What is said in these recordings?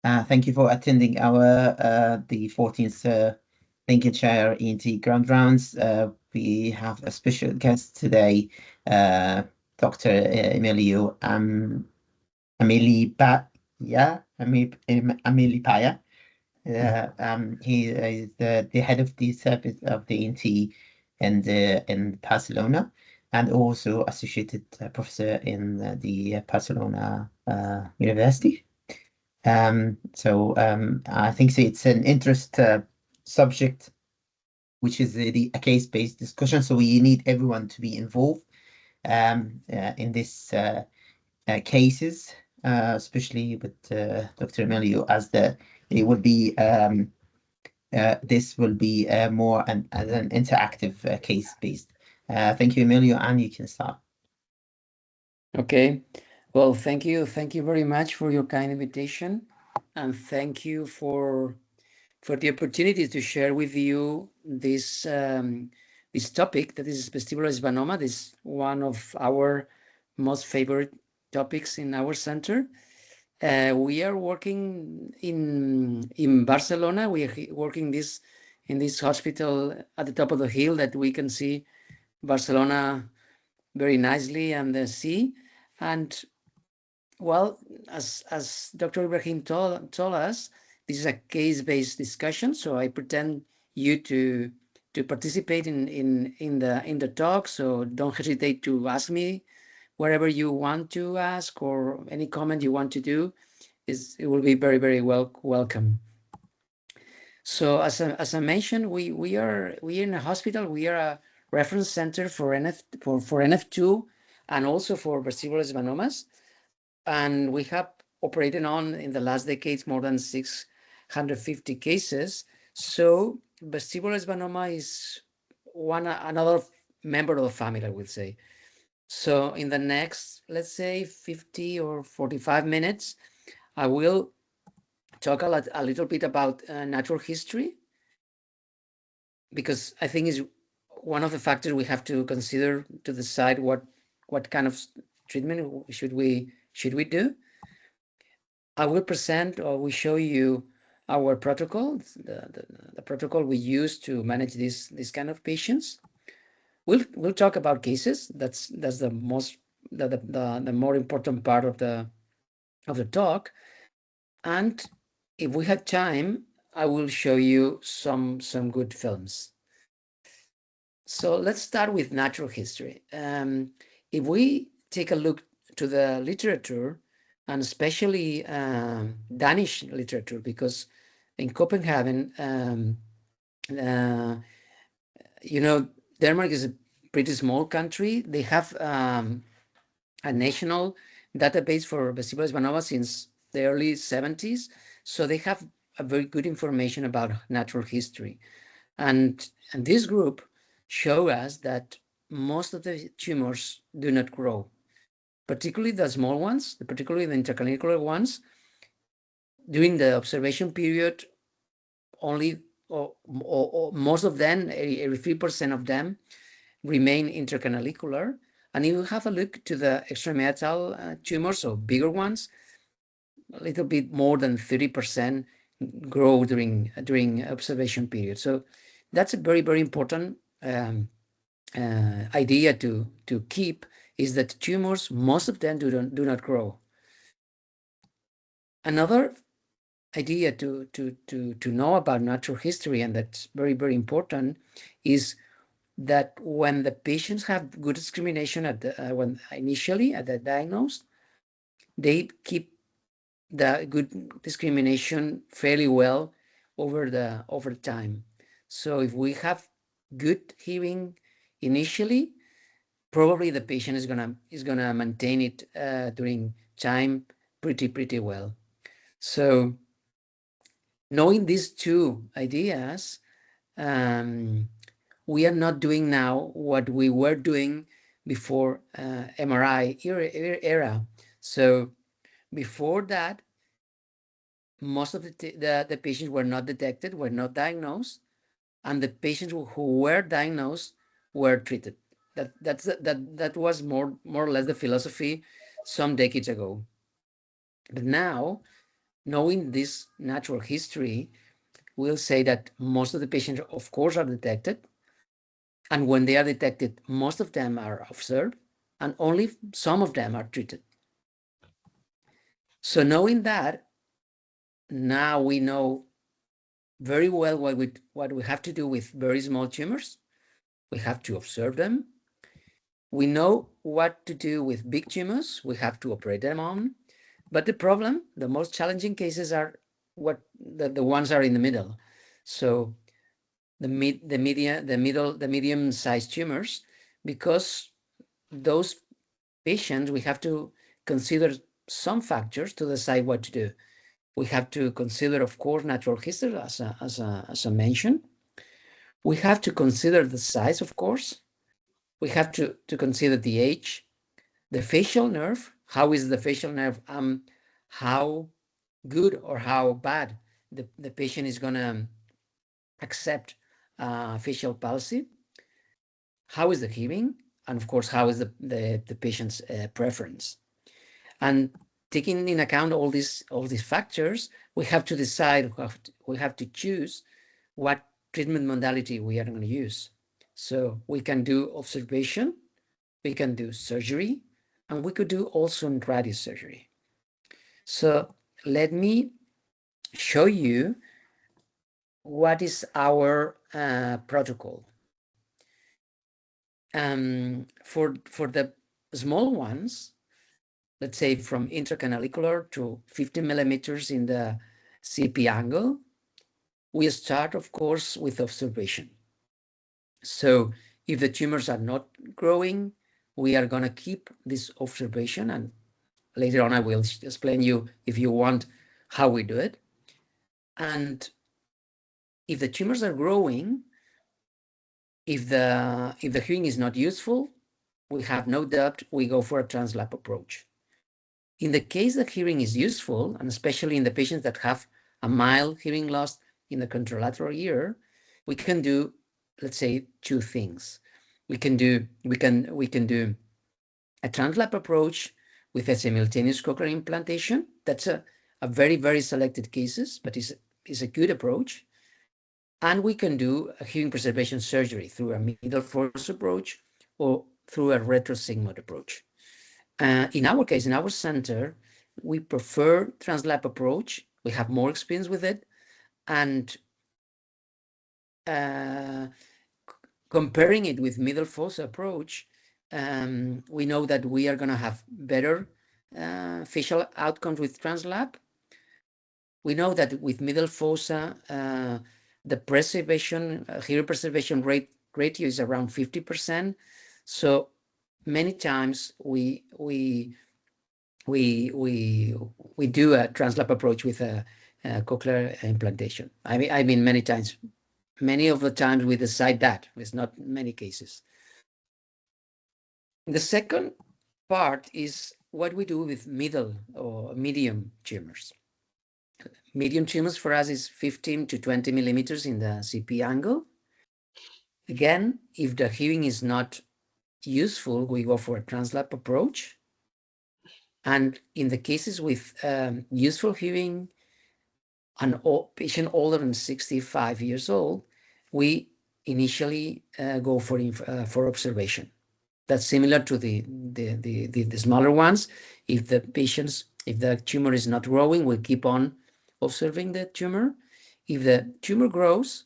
Thank you for attending our the 14th Lincolnshire ENT Grand Rounds. We have a special guest today, Dr. Emilio Amilibia. Amilibia. He is the head of the service of the ENT in Barcelona, and also associated professor in the Barcelona University. I think it's an interest subject, which is a case-based discussion. So we need everyone to be involved in this cases, especially with Dr. Emilio, as it will be this will be more as an interactive case-based. Thank you, Emilio, and you can start. Okay. Well, thank you. Thank you very much for your kind invitation. And thank you for the opportunity to share with you this this topic that is vestibular schwannoma. This is one of our most favorite topics in our center. We are working in Barcelona. We are working in this hospital at the top of the hill that we can see Barcelona very nicely and the sea. And well, as Dr. Ibrahim told us, this is a case-based discussion. So I pretend you to participate in the talk. So don't hesitate to ask me wherever you want to ask, or any comment you want to do. It will be very, very welcome. So as I mentioned, we are in a hospital. We are a reference center for NF2 and also for vestibular schwannomas. And we have operated on in the last decades more than 650 cases. So vestibular schwannoma is another member of the family, I would say. So in the next, let's say 50 or 45 minutes, I will talk a little bit about natural history, because I think is one of the factors we have to consider to decide what kind of treatment should we do. I will present, or we show you our protocol, the protocol we use to manage this kind of patients. We'll talk about cases. That's the more important part of the talk. And if we have time, I will show you some good films. So let's start with natural history. If we take a look to the literature, and especially Danish literature, because in Copenhagen, Denmark is a pretty small country. They have a national database for vestibular schwannoma since the early 70s. So they have a very good information about natural history. And this group show us that most of the tumors do not grow, particularly the small ones, particularly the intracranial ones. During the observation period, only or most of them, 83% of them, remain intracranial. And if you have a look to the extrameatal tumors, so bigger ones, a little bit more than 30% grow during observation period. So that's a very, very important idea to keep, is that tumors, most of them do not grow. Another idea to know about natural history, and that's very, very important, is that when the patients have good discrimination when initially at the diagnosis, they keep the good discrimination fairly well over time. So if we have good hearing initially, probably the patient is gonna maintain it during time pretty well. So knowing these two ideas, we are not doing now what we were doing before MRI era. So before that, most of the patients were not detected, were not diagnosed, and the patients who were diagnosed were treated. That was more or less the philosophy some decades ago. But now knowing this natural history, we'll say that most of the patients, of course, are detected. And when they are detected, most of them are observed, and only some of them are treated. So knowing that, now we know very well what we have to do with very small tumors. We have to observe them. We know what to do with big tumors. We have to operate them on. But the problem, the most challenging cases are the ones are in the middle. So the medium-sized tumors, because those patients, we have to consider some factors to decide what to do. We have to consider, of course, natural history, as I mentioned. We have to consider the size, of course. We have to consider the age, the facial nerve. How is the facial nerve? How good or how bad the patient is going to accept facial palsy. How is the hearing? And of course, how is the patient's preference? And taking in account all these factors, we have to decide, we have to choose what treatment modality we are going to use. So we can do observation, we can do surgery, and we could do also radius surgery. So let me show you what is our protocol. For the small ones, let's say from intracanalicular to 50 millimeters in the CP angle, we start, of course, with observation. So if the tumors are not growing, we are going to keep this observation, and later on I will explain you, if you want, how we do it. And if the tumors are growing, if the hearing is not useful, we have no doubt we go for a translap approach. In the case that hearing is useful, and especially in the patients that have a mild hearing loss in the contralateral ear, we can do, let's say, two things. We can do a translap approach with a simultaneous cochlear implantation. That's a very, very selected cases, but is a good approach. And we can do a hearing preservation surgery through a middle force approach or through a retrosigmoid approach. In our case, in our center, we prefer translap approach. We have more experience with it. And comparing it with middle fossa approach, we know that we are going to have better facial outcomes with translap. We know that with middle fossa, the preservation, hearing preservation ratio is around 50%. So many times we do a translap approach with a cochlear implantation. I mean many times. Many of the times we decide that. It's not many cases. The second part is what we do with middle or medium tumors. Medium tumors for us is 15 to 20 millimeters in the CP angle. Again, if the hearing is not useful, we go for a translap approach. And in the cases with useful hearing, an patient older than 65 years old, we initially go for observation. That's similar to the smaller ones. If the tumor is not growing, we'll keep on observing the tumor. If the tumor grows,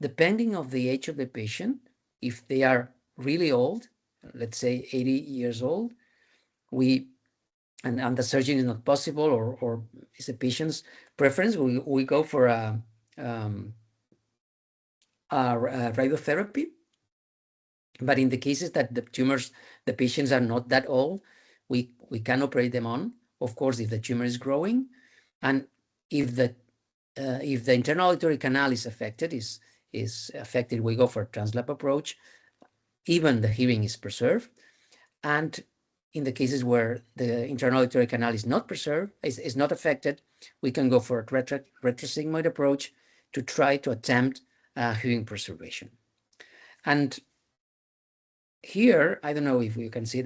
depending on the age of the patient, if they are really old, let's say 80 years old, and the surgery is not possible, or is the patient's preference, we go for a radiotherapy. But in the cases that the patients are not that old, we can operate them on, of course, if the tumor is growing. And if the internal auditory canal is affected, we go for a translap approach. Even the hearing is preserved. And in the cases where the internal auditory canal is not preserved, is not affected, we can go for a retrosigmoid approach to try to attempt hearing preservation. And here, I don't know if you can see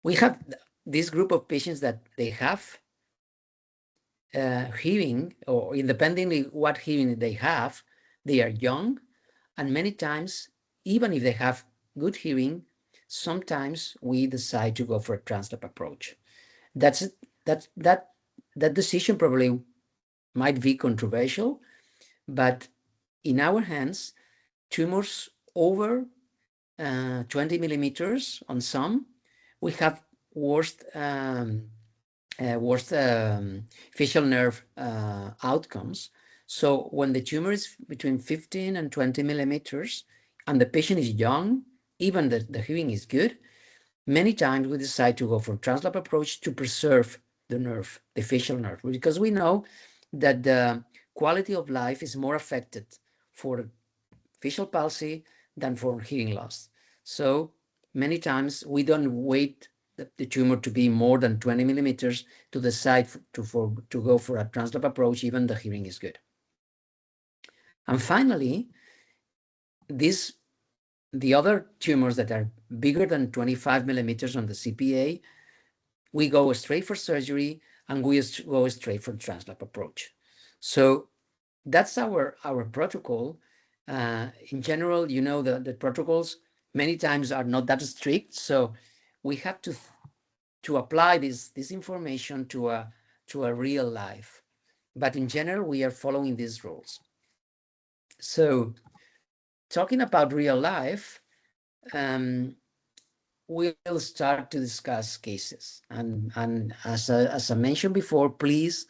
we have this group of patients that they have hearing, or independently what hearing they have, they are young, and many times, even if they have good hearing, sometimes we decide to go for a translap approach. That's it. That decision probably might be controversial, but in our hands, tumors over 20 millimeters on some, we have worst worst facial nerve outcomes. So when the tumor is between 15 and 20 millimeters, and the patient is young, even the hearing is good, many times we decide to go for translap approach to preserve the nerve, the facial nerve, because we know that the quality of life is more affected for facial palsy than for hearing loss. So many times we don't wait the tumor to be more than 20 millimeters to decide to go for a translap approach, even the hearing is good. And finally, the other tumors that are bigger than 25 millimeters on the CPA, we go straight for surgery and we go straight for translap approach. So that's our protocol. In general, you know, the protocols many times are not that strict, so we have to apply this information to a real life. But in general, we are following these rules. So talking about real life, we'll start to discuss cases. And as I mentioned before, please,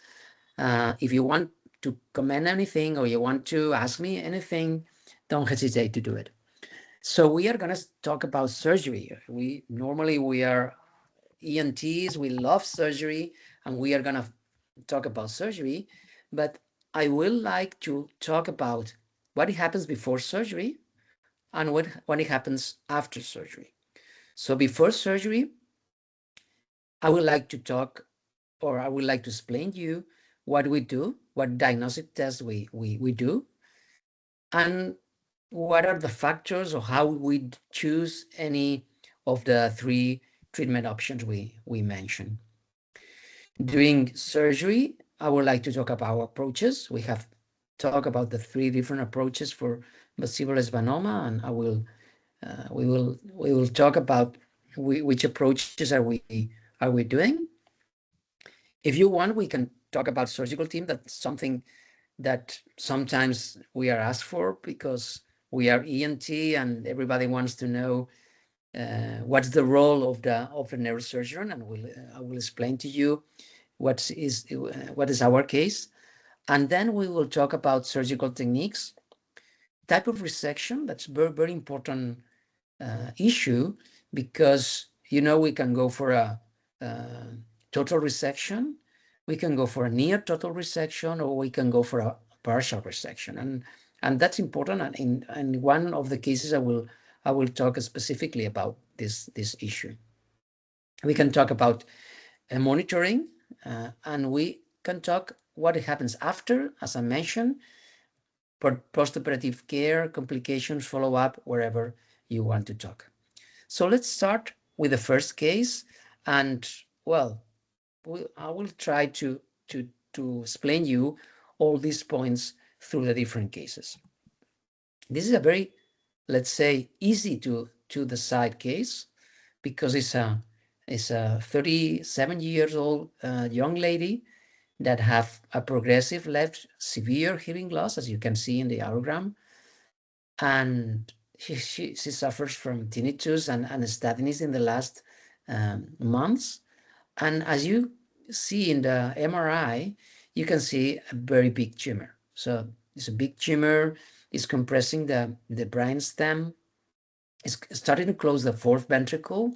if you want to comment anything or you want to ask me anything, don't hesitate to do it. So we are going to talk about surgery. We are ENTs, we love surgery, and we are going to talk about surgery, but I will like to talk about what happens before surgery and what happens after surgery. So before surgery, I would like to talk, or I would like to explain to you what we do, what diagnostic tests we do, and what are the factors or how we choose any of the three treatment options we mentioned. During surgery, I would like to talk about approaches. We have talked about the three different approaches for vestibular schwannoma, and we will talk about which approaches are we doing. If you want, we can talk about surgical team. That's something that sometimes we are asked for because we are ENT and everybody wants to know what's the role of the neurosurgeon, and I will explain to you what is our case, and then we will talk about surgical techniques, type of resection. That's very important issue, because we can go for a total resection, we can go for a near total resection, or we can go for a partial resection, and that's important. And in one of the cases, I will talk specifically about this issue. We can talk about monitoring, and we can talk what happens after, as I mentioned, postoperative care, complications, follow-up, wherever you want to talk. So let's start with the first case, and well, I will try to explain you all these points through the different cases. This is a very, let's say, easy to decide case, because it's a 37 years old young lady that have a progressive left severe hearing loss, as you can see in the audiogram, and she suffers from tinnitus and statinitis in the last months. And as you see in the MRI, you can see a very big tumor. So it's a big tumor, it's compressing the brain stem, it's starting to close the fourth ventricle,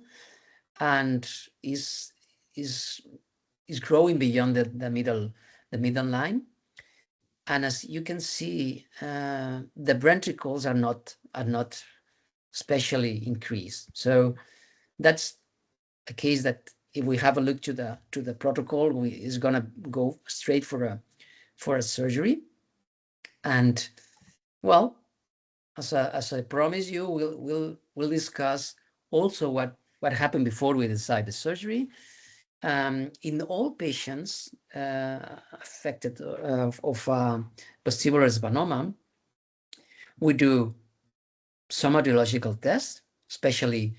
and is growing beyond the middle line. And as you can see, the ventricles are not especially increased. So that's a case that, if we have a look to the protocol, is gonna go straight for a surgery. And well, as I promise you, we'll discuss also what happened before we decide the surgery. In all patients affected of vestibular schwannoma, we do some audiological tests, especially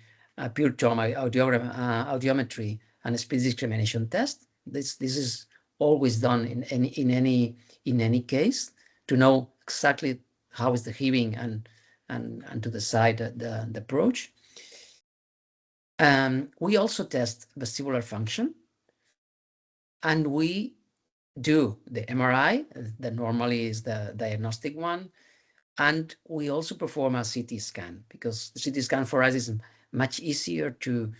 pure tone audiometry and speech discrimination test. This is always done in any case to know exactly how is the hearing and to decide the approach. We also test vestibular function, and we do the MRI that normally is the diagnostic one, and we also perform a CT scan, because the CT scan for us is much easier to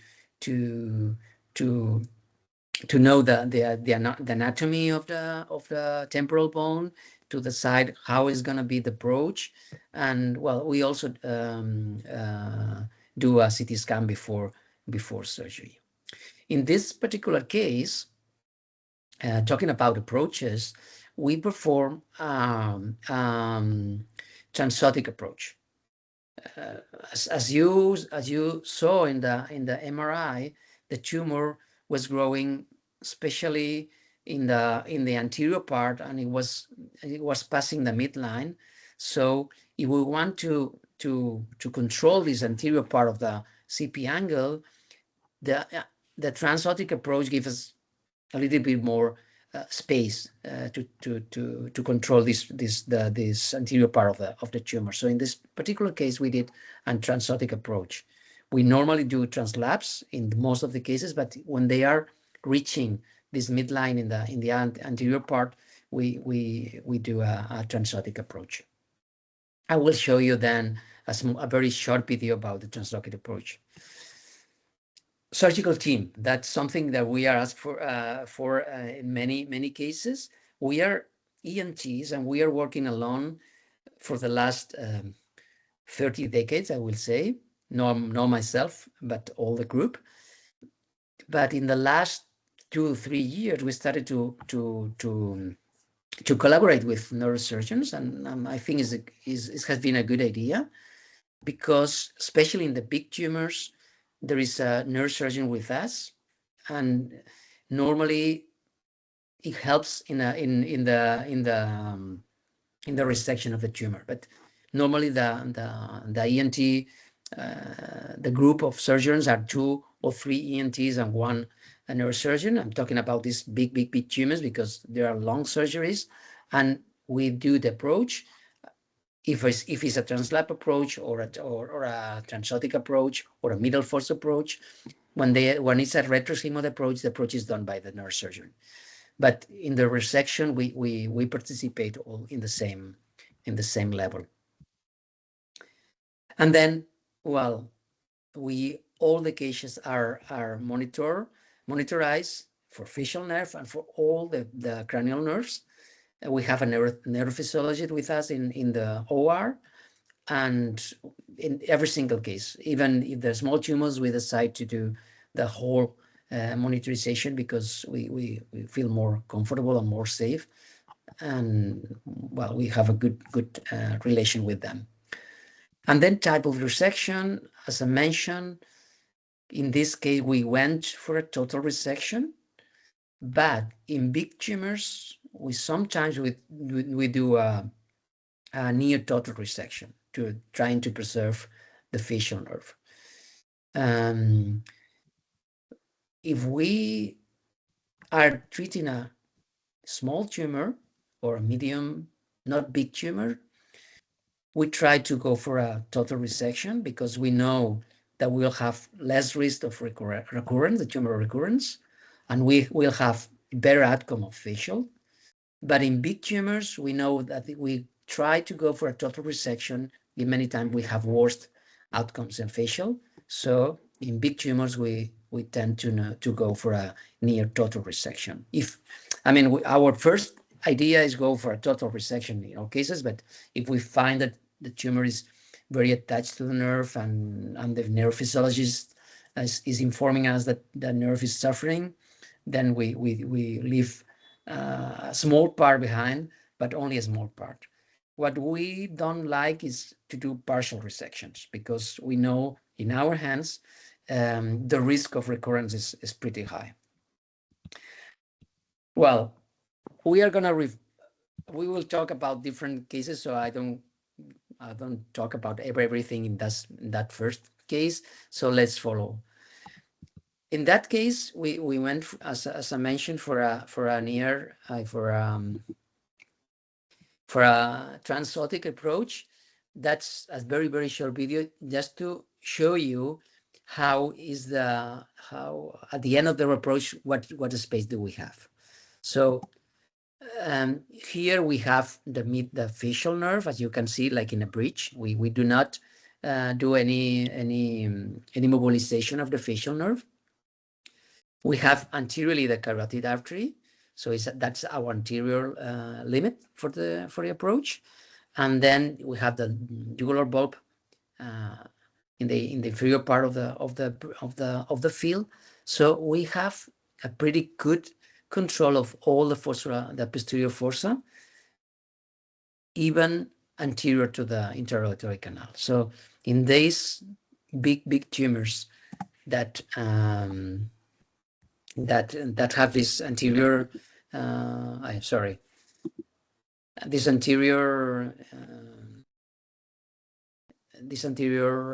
know the anatomy of the temporal bone, to decide how is going to be the approach. And well, we also do a CT scan before surgery. In this particular case, talking about approaches, we perform transotic approach. As you saw in the MRI, the tumor was growing, especially in the anterior part, and it was passing the midline. So if we want to control this anterior part of the CP angle, the transotic approach gives us a little bit more space to control this anterior part of the tumor. So in this particular case, we did a transotic approach. We normally do translapse in most of the cases, but when they are reaching this midline in the anterior part, we do a transotic approach. I will show you then a very short video about the transotic approach. Surgical team, that's something that we are asked for in many cases. We are ENTs, and we are working alone for the last 30 decades, I will say. Not myself, but all the group. But in the last 2-3 years, we started to collaborate with neurosurgeons, and I think it has been a good idea, because especially in the big tumors, there is a neurosurgeon with us, and normally it helps in the resection of the tumor. But normally the ENT, the group of surgeons are 2 or 3 ENTs and 1 neurosurgeon. I'm talking about these big tumors because there are long surgeries, and we do the approach. If it's a translap approach or a transotic approach or a middle force approach, when it's a retrosigmoid approach, the approach is done by the neurosurgeon. But in the resection, we participate all in the same level. And then, well, all the cases are monitorized for facial nerve and for all the cranial nerves. We have a neurophysiologist with us in the OR, and in every single case, even if there's small tumors, we decide to do the whole monitorization, because we feel more comfortable and more safe, and well, we have a good relation with them. And then type of resection, as I mentioned, in this case, we went for a total resection, but in big tumors, we sometimes do a near total resection, trying to preserve the facial nerve. If we are treating a small tumor or a medium, not big tumor, we try to go for a total resection, because we know that we'll have less risk of recurrence, the tumor recurrence, and we will have better outcome of facial. But in big tumors, we know that we try to go for a total resection. Many times we have worse outcomes in facial. So in big tumors, we tend to go for a near total resection. Our first idea is go for a total resection in all cases, but if we find that the tumor is very attached to the nerve, and the neurophysiologist is informing us that the nerve is suffering, then we leave a small part behind, but only a small part. What we don't like is to do partial resections, because we know in our hands the risk of recurrence is pretty high. Well, we are gonna we will talk about different cases, so I don't talk about everything in that first case. So let's follow. In that case, we went, as I mentioned, for an ear for a transotic approach. That's a very, very short video just to show you how at the end of the approach, what space do we have. So here we have the facial nerve, as you can see, like in a bridge. We do not do any mobilization of the facial nerve. We have anteriorly the carotid artery, so that's our anterior limit for the approach, and then we have the jugular bulb in the inferior part of the field. So we have a pretty good control of all the fossa, the posterior fossa, even anterior to the interauditory canal. So in these big tumors that that have this anterior, I'm sorry, this anterior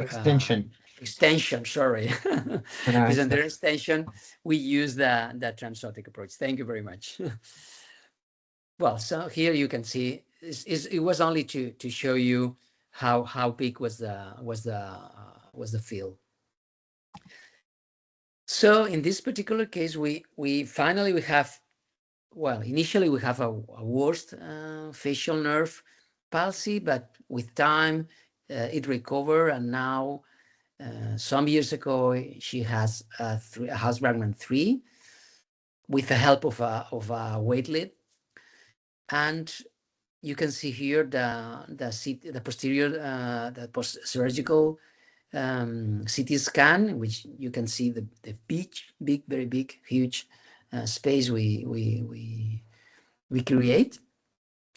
extension, sorry, this anterior extension, we use the transotic approach. Thank you very much. Well, so here you can see it was only to show you how big was the field. So in this particular case, we finally have, well, initially we have a worst facial nerve palsy, but with time it recovered, and now some years ago she has a Hausbregman 3 with the help of a weight lead, and you can see here the posterior the post-surgical CT scan, which you can see the big, very big, huge space we create.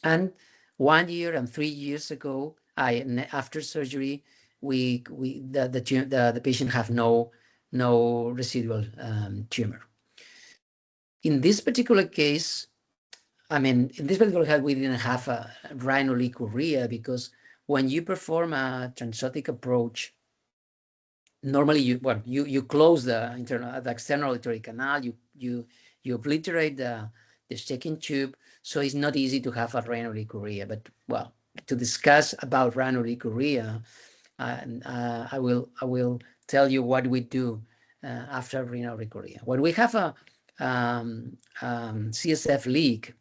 And 1 year and 3 years ago, after surgery, the patient have no residual tumor. In this particular case, I mean, in this particular case, we didn't have a rhinoleucorrhea, because when you perform a transotic approach, normally you close the external auditory canal, you obliterate the shaking tube, so it's not easy to have a rhinoleucorrhea. But well, to discuss about rhinoleucorrhea, I will tell you what we do after rhinoleucorrhea. When we have a CSF leak,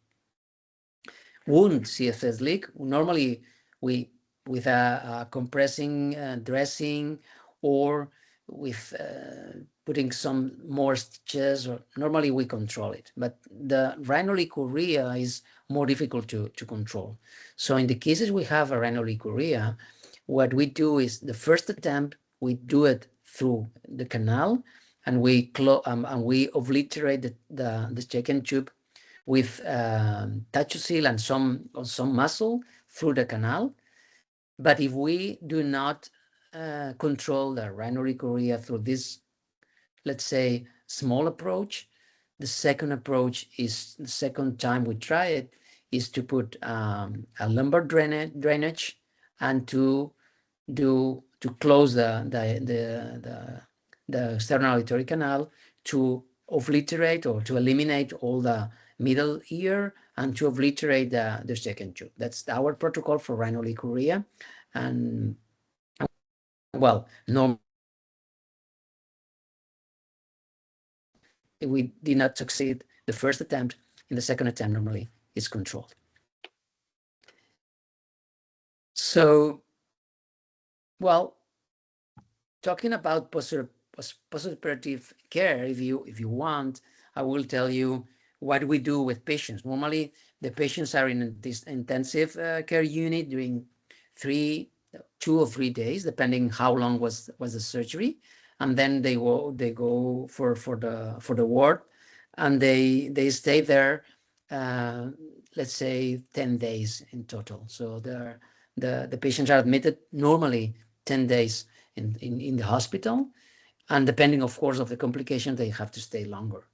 wound CSF leak, normally we, with a compressing dressing, or with putting some more stitches, or normally we control it. But the rhinoleucorrhea is more difficult to control. So in the cases we have a rhinoleucorrhea, what we do is the first attempt, we do it through the canal, and we obliterate the shaken tube with Tachosil and some muscle through the canal. But if we do not control the rhinoleucorrhea through this, let's say, small approach, the second approach is, the second time we try it, is to put a lumbar drainage and to close the external auditory canal, to obliterate or to eliminate all the middle ear, and to obliterate the second tube. That's our protocol for rhinoleucorrhea. And well, normally if we did not succeed the first attempt, in the second attempt normally it's controlled. So, well, talking about postoperative care, if you want, I will tell you what we do with patients. Normally, the patients are in this intensive care unit during 2 or 3 days, depending how long was the surgery, and then they go for the ward, and they stay there, let's say 10 days in total. So the patients are admitted normally 10 days in the hospital, and depending, of course, of the complication, they have to stay longer.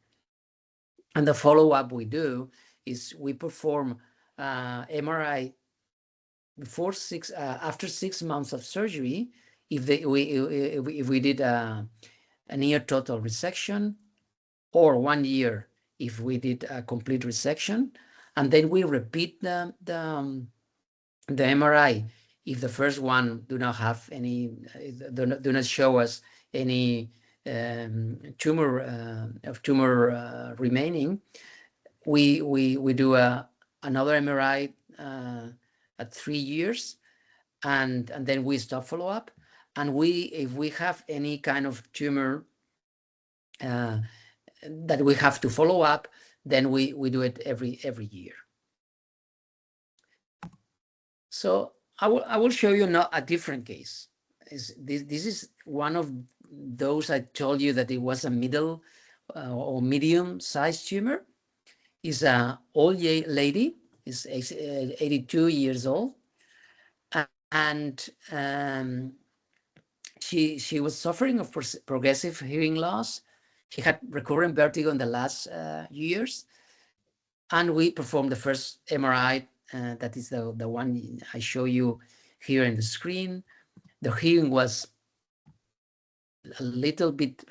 And the follow-up we do is we perform MRI before after 6 months of surgery. If we did a near total resection, or 1 year if we did a complete resection, and then we repeat the MRI if the first one do not have any, do not show us any tumor remaining. We do another MRI at 3 years, and then we stop follow up. And if we have any kind of tumor that we have to follow up, then we do it every year. So I will show you now a different case. This is one of those I told you that it was a middle or medium sized tumor. Is an old lady, is 82 years old, and she was suffering of progressive hearing loss. She had recurrent vertigo in the last years, and we performed the first MRI. That is the one I show you here in the screen. The hearing was a little bit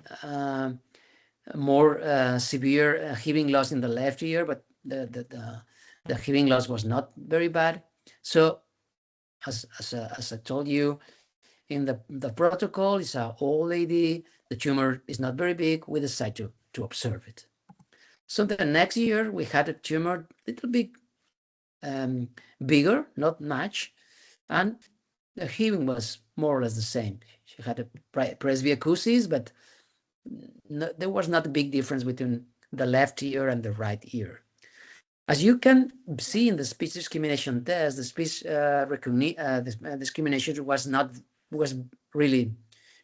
more severe hearing loss in the left ear, but the hearing loss was not very bad. So as I told you, in the protocol, it's an old lady, the tumor is not very big, we decide to observe it. So the next year we had a tumor a little bit bigger, not much, and the hearing was more or less the same. She had a presbyacusis, but there was not a big difference between the left ear and the right ear. As you can see in the speech discrimination test, the speech discrimination was really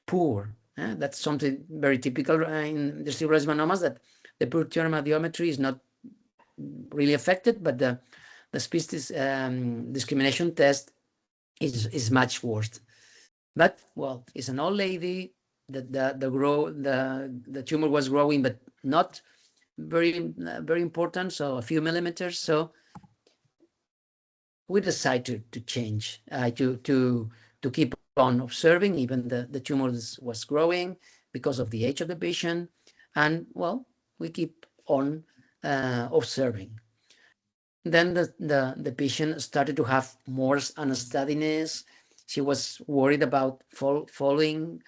poor. That's something very typical in vestibular schwannomas, that the pure audiometry is not really affected, but the speech discrimination test is much worse. But well, it's an old lady. The tumor was growing, but not very important, so a few millimeters. So we decided to change, to keep on observing, even the tumor was growing because of the age of the patient, and well, we keep on observing. Then the patient started to have more unsteadiness. She was worried about falling,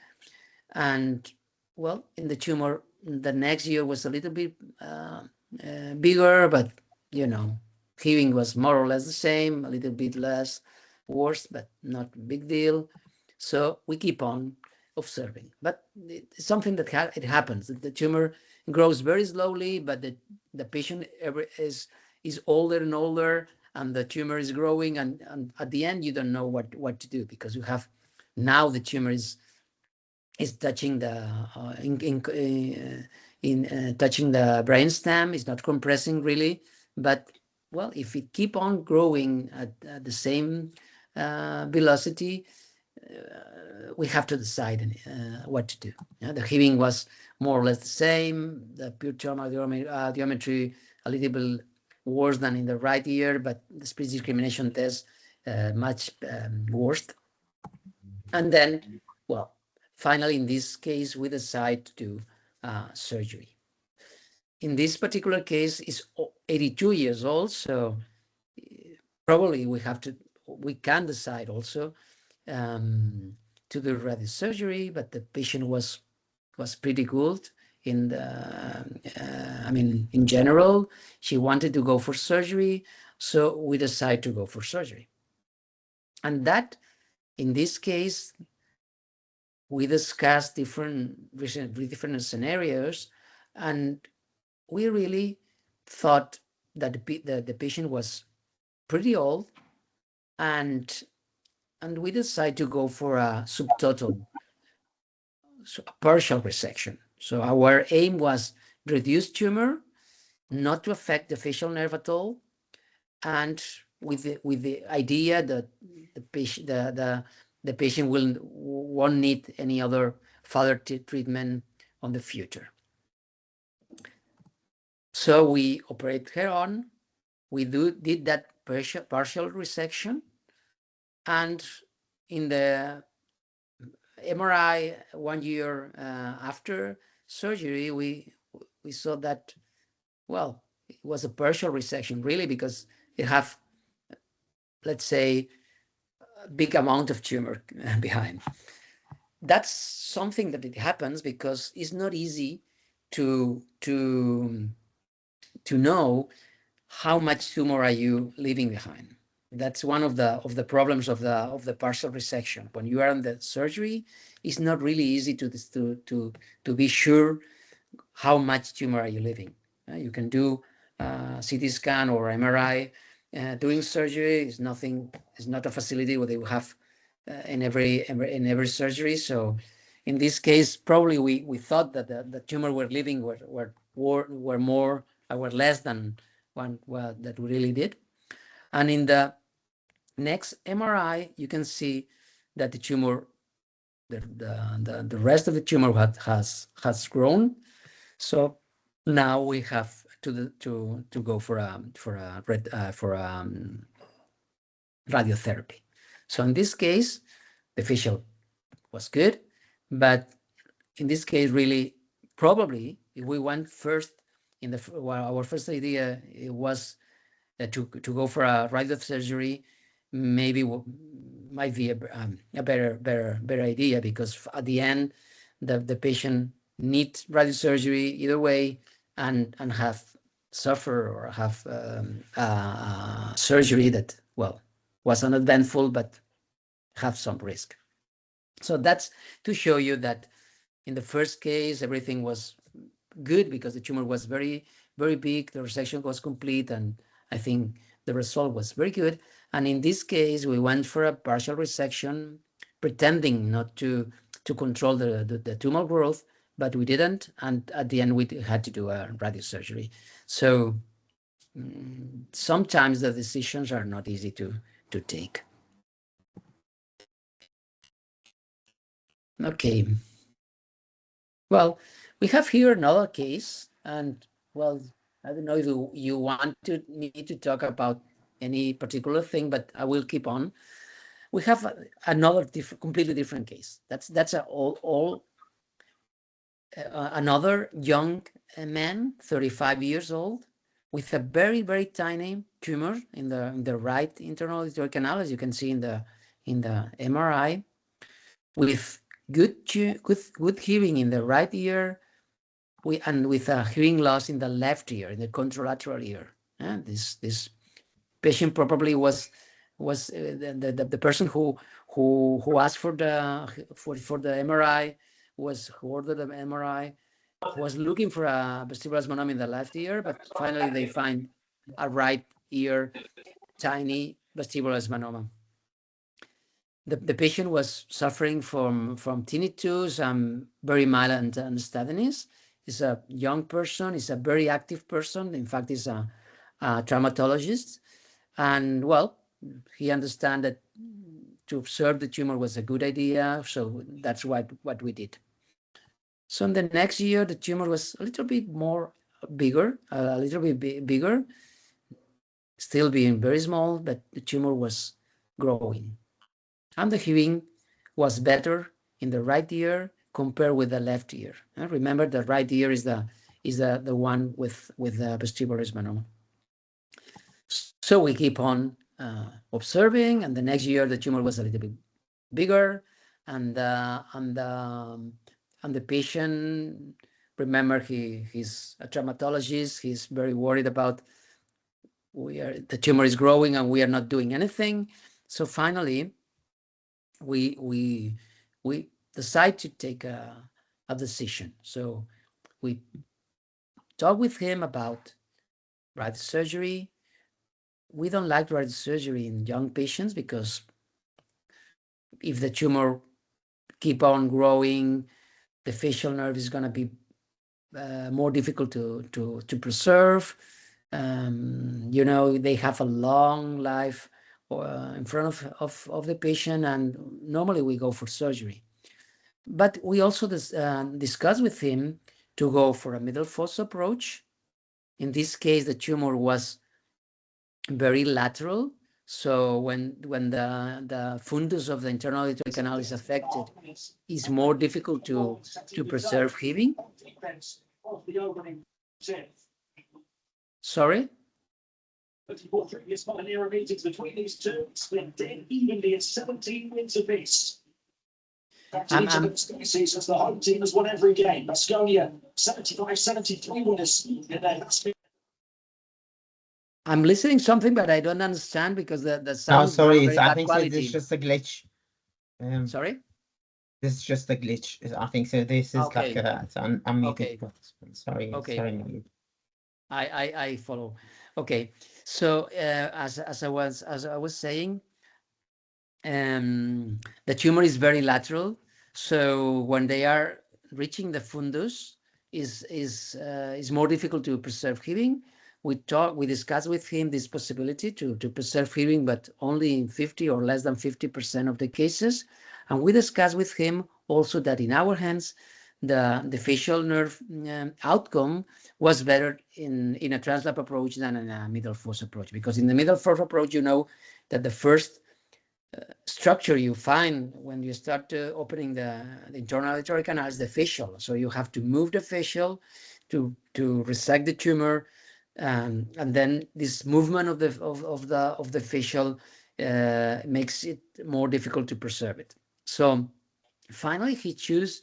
and well, in the tumor, the next year was a little bit bigger, but hearing was more or less the same, a little bit less worse, but not a big deal. So we keep on observing. But it's something that it happens. The tumor grows very slowly, but the patient is older and older, and the tumor is growing, and at the end you don't know what to do, because you have now the tumor is touching the touching the brainstem. It's not compressing really, but well, if it keep on growing at the same velocity, we have to decide what to do. The hearing was more or less the same. The pure audiometry a little bit worse than in the right ear, but the speech discrimination test much worse. And then, well, finally, in this case, we decide to do surgery. In this particular case, is 82 years old, so probably we can decide also to do radio surgery, but the patient was pretty good in in general. She wanted to go for surgery, so we decided to go for surgery. And that, in this case, we discussed different scenarios, and we really thought that the patient was pretty old, and we decided to go for a subtotal, so a partial resection. So our aim was reduce tumor, not to affect the facial nerve at all, and with the idea that the patient won't need any other further treatment on the future. So we operate her on. We did that partial resection, and in the MRI 1 year after surgery, we saw that, well, it was a partial resection, really, because it have, let's say, a big amount of tumor behind. That's something that it happens because it's not easy to know how much tumor are you leaving behind. That's one of the problems of the partial resection. When you are in the surgery, it's not really easy to be sure how much tumor are you leaving. You can do CT scan or MRI. Doing surgery is nothing. It's not a facility where they will have in every surgery. So in this case, probably we thought that the tumor we're leaving were more were less than one that we really did. And in the next MRI, you can see that the tumor, the rest of the tumor has grown. So now we have to go for radiotherapy. So in this case, the facial was good, but in this case, really, probably if we went first in our first idea, it was to go for a radiosurgery, maybe might be a better idea, because at the end, the patient needs radiosurgery either way, and have suffer or have surgery that, well, was uneventful but have some risk. So that's to show you that in the first case, everything was good because the tumor was very big, the resection was complete, and I think the result was very good. And in this case, we went for a partial resection, pretending not to control the tumor growth, but we didn't, and at the end we had to do a radiosurgery. So sometimes the decisions are not easy to take. Okay. Well, we have here another case, and, well, I don't know if you want me to talk about any particular thing, but I will keep on. We have another completely different case. That's another young man, 35 years old, with a very tiny tumor in the right internal auditory canal, as you can see in the MRI, with good hearing in the right ear, and with a hearing loss in the left ear, in the contralateral ear. This patient probably was the person who asked for the MRI, who ordered the MRI, was looking for a vestibular schwannoma in the left ear, but finally they find a right ear tiny vestibular schwannoma. The patient was suffering from tinnitus and very mild unsteadiness. He's a young person. He's a very active person. In fact, he's a traumatologist. And, well, he understand that to observe the tumor was a good idea. So that's what we did. So in the next year, the tumor was a little bit bigger, still being very small, but the tumor was growing. And the hearing was better in the right ear compared with the left ear. Remember, the right ear is the one with the vestibular schwannoma. So we keep on observing, and the next year the tumor was a little bit bigger, and the patient, remember, he's a traumatologist. He's very worried about the tumor is growing and we are not doing anything. So finally, we decide to take a decision. So we talk with him about radiosurgery. We don't like radiosurgery in young patients because if the tumor keep on growing, the facial nerve is going to be more difficult to preserve. They have a long life in front of the patient, and normally we go for surgery. But we also discuss with him to go for a middle fossa approach, In this case, the tumor was very lateral. So when the fundus of the internal auditory canal is affected, it's more difficult to preserve hearing. Sorry? Previous pioneer meetings between these two split dead evenly at 17 wins apiece. Each of the species as the home team has won every game. Estonia 75-73 winners in their last. I'm listening something, but I don't understand because the sound No, sorry, is very I bad think so. This quality. is just a glitch. Sorry? This is just a glitch. I think so. This is Okay. like it's unmuted. Okay. Sorry, Okay. sorry. I follow. Okay. So as I was saying, the tumor is very lateral. So when they are reaching the fundus, is more difficult to preserve hearing. We discussed with him this possibility to preserve hearing, but only in 50 or less than 50% of the cases. And we discussed with him also that in our hands, the facial nerve outcome was better in a translap approach than in a middle force approach, because in the middle force approach, you know that the first structure you find when you start opening the internal auditory canal is the facial. So you have to move the facial to resect the tumor, and then this movement of the facial makes it more difficult to preserve it. So finally, he chose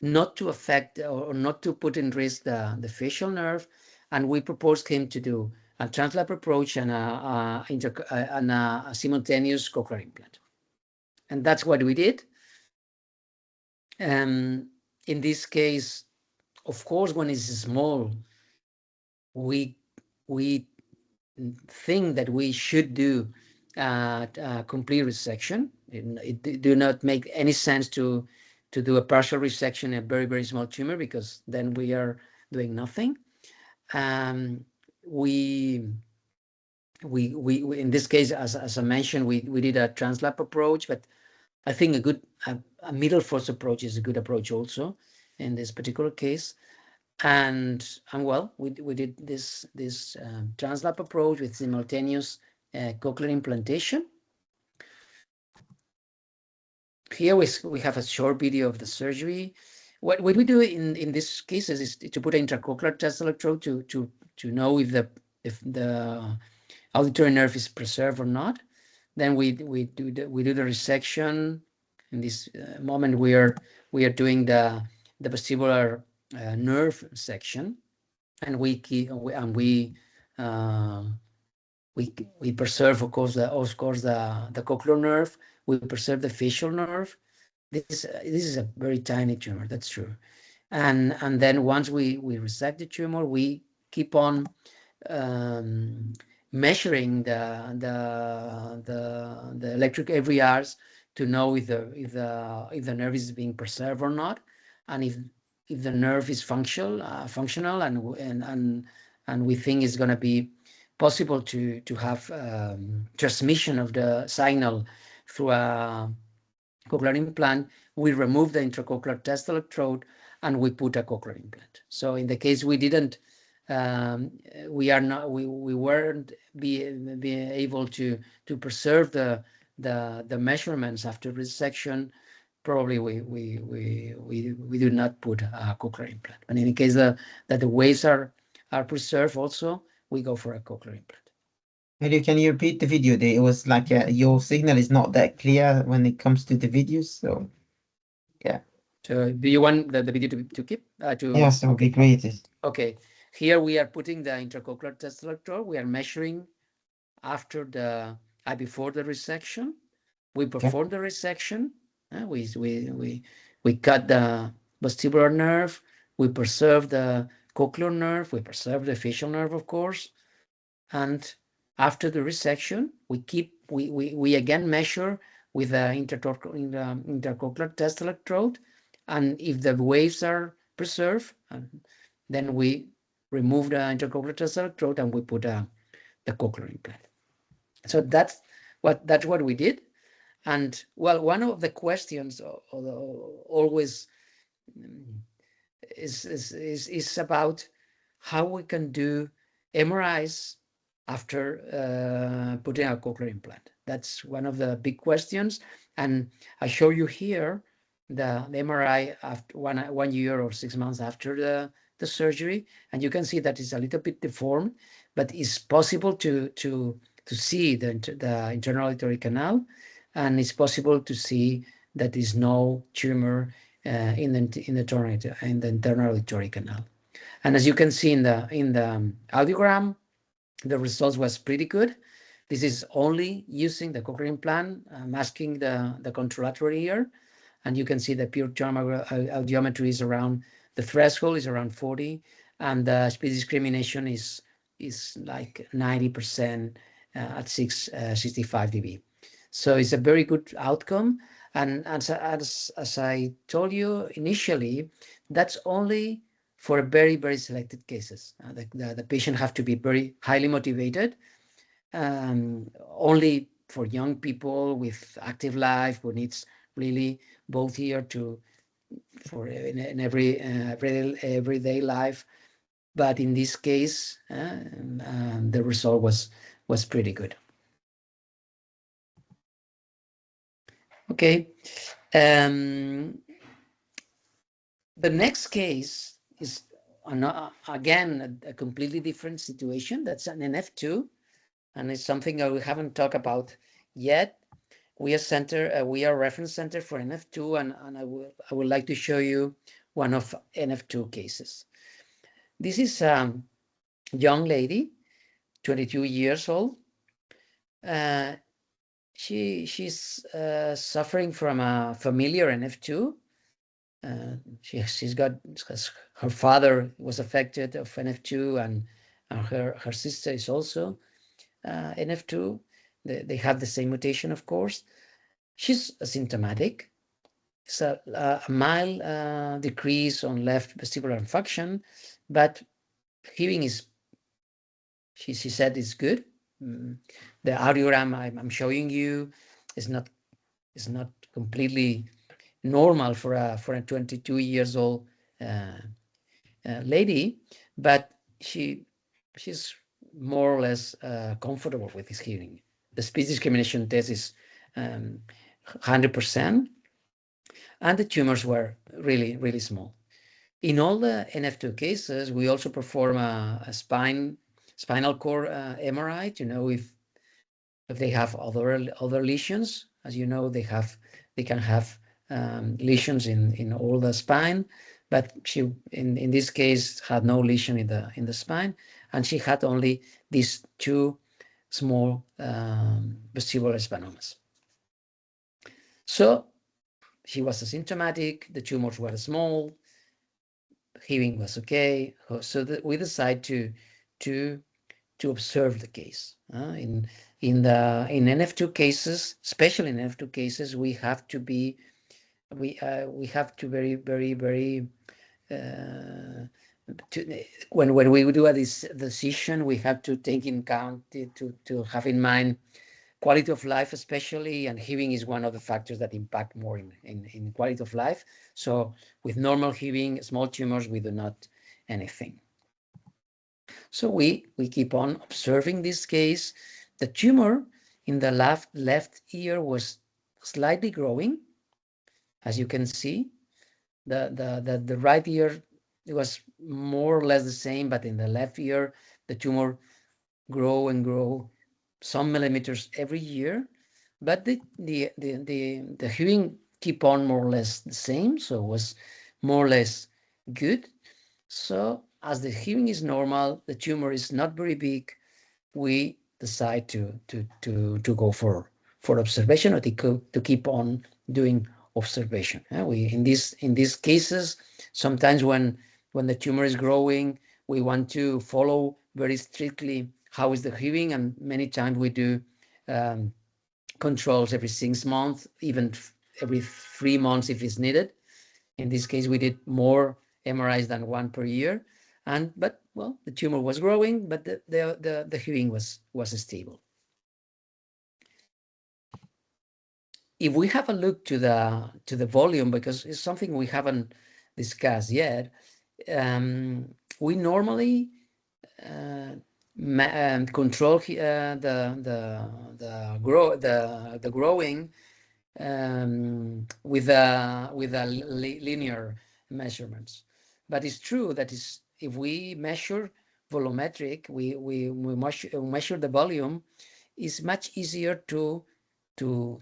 not to affect or not to put in risk the facial nerve, and we proposed him to do a translap approach and a simultaneous cochlear implant. And that's what we did. In this case, of course, when it's small, we think that we should do complete resection. It do not make any sense to do a partial resection in a very, very small tumor, because then we are doing nothing. We in this case, as I mentioned, we did a translap approach, but I think a middle force approach is a good approach also in this particular case. And well, we did this translap approach with simultaneous cochlear implantation. Here we have a short video of the surgery. What we do in these cases is to put an intracochlear test electrode to know if the auditory nerve is preserved or not. Then we do the resection. In this moment, we are doing the vestibular nerve section, and we preserve, of course, the cochlear nerve. We preserve the facial nerve. This is a very tiny tumor, that's true. And then once we resect the tumor, we keep on measuring the electric every hours to know if the nerve is being preserved or not, and if the nerve is functional, and we think it's going to be possible to have transmission of the signal through a cochlear implant, we remove the intracochlear test electrode and we put a cochlear implant. So in the case we didn't, we weren't able to preserve the measurements after resection. Probably we do not put a cochlear implant. And in the case that the waves are preserved, also we go for a cochlear implant. Emilio, can you repeat the video? It was like your signal is not that clear when it comes to the videos. So, yeah. So, do you want the video to keep? Yes, that would be great. Okay. Here we are putting the intracochlear test electrode. We are measuring after before the resection. We perform the resection. We cut the vestibular nerve. We preserve the cochlear nerve. We preserve the facial nerve, of course. And after the resection, we again measure with the intercochlear test electrode, and if the waves are preserved, then we remove the intercochlear test electrode and we put the cochlear implant. So that's what we did. And well, one of the questions always is about how we can do MRIs after putting a cochlear implant? That's one of the big questions. And I show you here the MRI after 1 year or 6 months after the surgery, and you can see that it's a little bit deformed, but it's possible to see the internal auditory canal, and it's possible to see that there is no tumor in the internal auditory canal. And as you can see in the audiogram, the results was pretty good. This is only using the cochlear implant, masking the contralateral ear, and you can see the pure audiometry is around, the threshold is around 40, and the speech discrimination is like 90% at 65 dB. So it's a very good outcome. And as I told you initially, that's only for very, very selected cases. The patient have to be very highly motivated, only for young people with active life who needs really both ear for in everyday life. But in this case, the result was pretty good. Okay. The next case is again a completely different situation. That's an NF2, and it's something that we haven't talked about yet. We are a reference center for NF2, and I would like to show you one of NF2 cases. This is a young lady, 22 years old. She's suffering from a familiar NF2. Her father was affected of NF2, and her sister is also NF2. They have the same mutation, of course. She's asymptomatic. It's a mild decrease on left vestibular function, but hearing is, she said, is good. The audiogram I'm showing you is not completely normal for a 22 years old lady, but she's more or less comfortable with his hearing. The speech discrimination test is 100%, and the tumors were really, really small. In all the NF2 cases, we also perform a spinal cord MRI to know if they have other lesions. As you know, they can have lesions in all the spine, but she in this case had no lesion in the spine, and she had only these two small vestibular schwannomas. So she was asymptomatic, the tumors were small, hearing was okay. So we decided to observe the case. In NF2 cases, especially in NF2 cases, we have to be very, very, very when we do a decision, we have to take in account to have in mind quality of life, especially, and hearing is one of the factors that impact more in quality of life. So with normal hearing, small tumors, we do not anything. So we keep on observing this case. The tumor in the left ear was slightly growing, as you can see. The right ear, it was more or less the same, but in the left ear, the tumor grow and grow some millimeters every year, but the hearing keep on more or less the same, so it was more or less good. So as the hearing is normal, the tumor is not very big, we decide to go for observation, or to keep on doing observation. We in these cases, sometimes when the tumor is growing, we want to follow very strictly how is the hearing, and many times we do controls every 6 months, even every 3 months if it's needed. In this case, we did more MRIs than one per year, but well, the tumor was growing, but the hearing was stable. If we have a look to the volume, because it's something we haven't discussed yet, we normally control the growing with linear measurements. But it's true that if we measure volumetric, we measure the volume, it's much easier to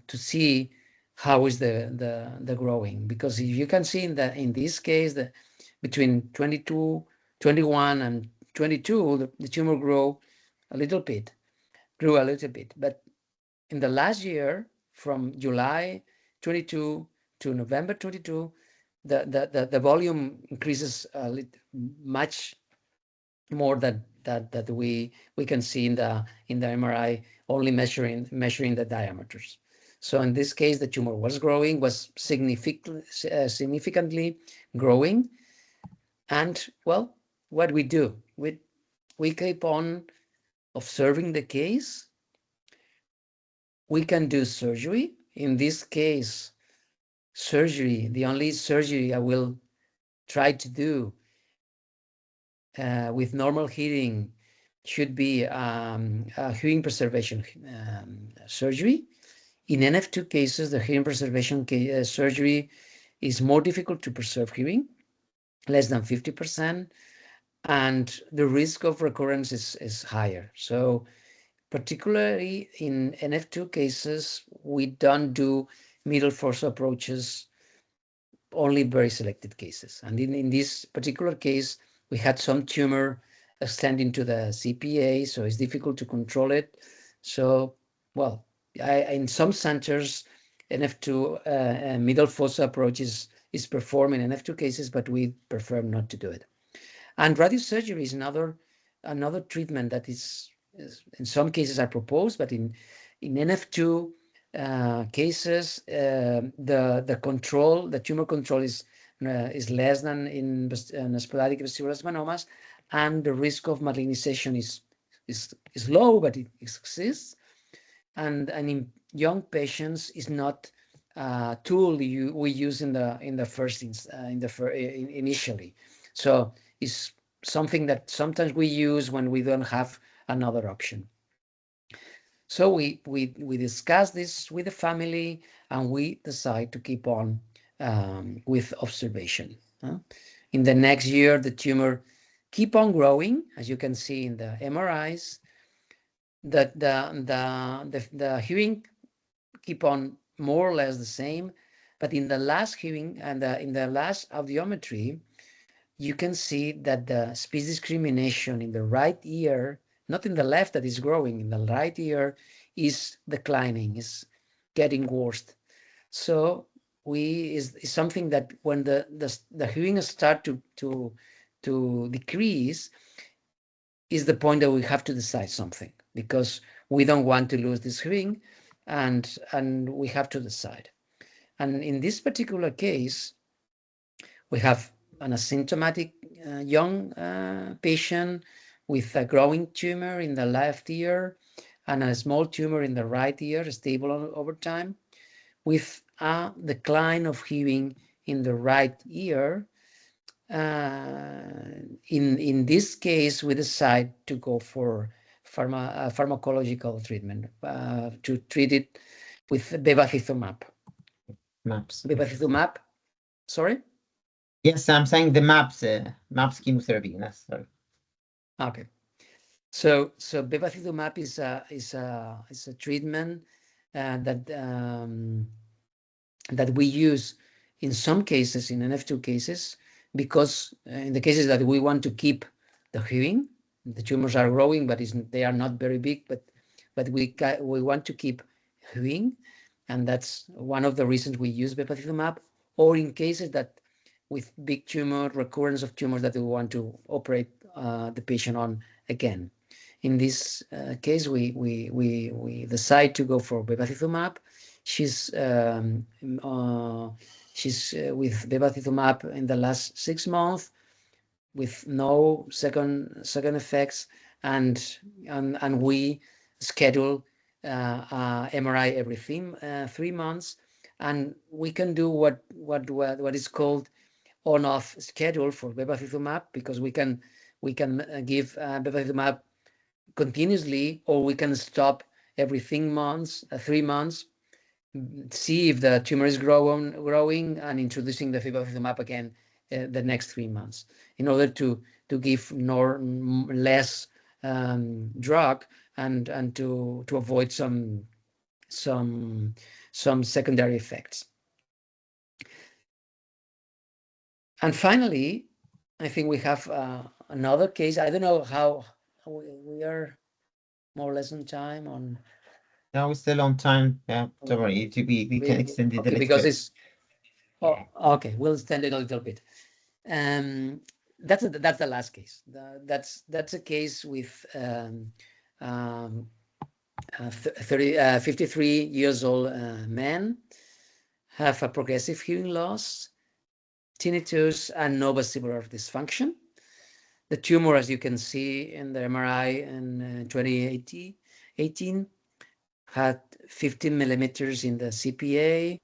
see how is the growing, because if you can see in this case between 21 and 22 the tumor grew a little bit, but in the last year, from July 22 to November 22, the volume increases much more than that we can see in the MRI, only measuring the diameters. So in this case, the tumor was significantly growing, and well, what we do, we keep on observing the case. We can do surgery. In this case, the only surgery I will try to do with normal heating should be a hearing preservation surgery. In NF2 cases, the hearing preservation surgery is more difficult to preserve hearing, less than 50%, and the risk of recurrence is higher. So particularly in NF2 cases, we don't do middle fossa approaches, only very selected cases. And in this particular case, we had some tumor extending to the CPA, so it's difficult to control it. So, well, in some centers, NF2 middle fossa approach is performed in NF2 cases, but we prefer not to do it. And radiosurgery is another treatment that is in some cases are proposed, but in NF2 cases, the tumor control is less than in sporadic vestibular schwannomas, and the risk of malignization is low, but it exists. And in young patients is not a tool we use initially. So it's something that sometimes we use when we don't have another option. So we discuss this with the family, and we decide to keep on with observation. In the next year, the tumor keep on growing, as you can see in the MRIs. That the hearing keep on more or less the same, but in the last hearing and in the last audiometry, you can see that the speech discrimination in the right ear, not in the left that is growing, in the right ear is declining, is getting worse. So is something that when the hearing start to decrease, is the point that we have to decide something, because we don't want to lose this hearing, and we have to decide. And in this particular case, we have an asymptomatic young patient with a growing tumor in the left ear and a small tumor in the right ear, stable over time, with a decline of hearing in the right ear. In this case, we decide to go for pharmacological treatment to treat it with bevacizumab. MAPS. Bevacizumab, sorry? Yes, I'm saying the MAPS chemotherapy. Yes, sorry. Okay. So bevacizumab is a treatment that we use in some cases, in NF2 cases, because in the cases that we want to keep the hearing, the tumors are growing, but they are not very big, but we want to keep hearing, and that's one of the reasons we use bevacizumab. Or in cases that with big tumor, recurrence of tumors that we want to operate the patient on again. In this case, we decide to go for bevacizumab. She's with bevacizumab in the last 6 months with no second effects, and we schedule MRI every 3 months, and we can do what is called on-off schedule for bevacizumab, because we can give bevacizumab continuously, or we can stop every 3 months, see if the tumor is growing, and introducing the bevacizumab again the next 3 months, in order to give less drug and to avoid some secondary effects. And finally, I think we have another case. I don't know how we are more or less on time on. No, we're still on time. Yeah, don't worry. We can extend it a little because bit. it's okay. We'll extend it a little bit. That's the last case. That's a case with 53 years old man, have a progressive hearing loss, tinnitus, and no vestibular dysfunction. The tumor, as you can see in the MRI in 2018, had 15 millimeters in the CPA.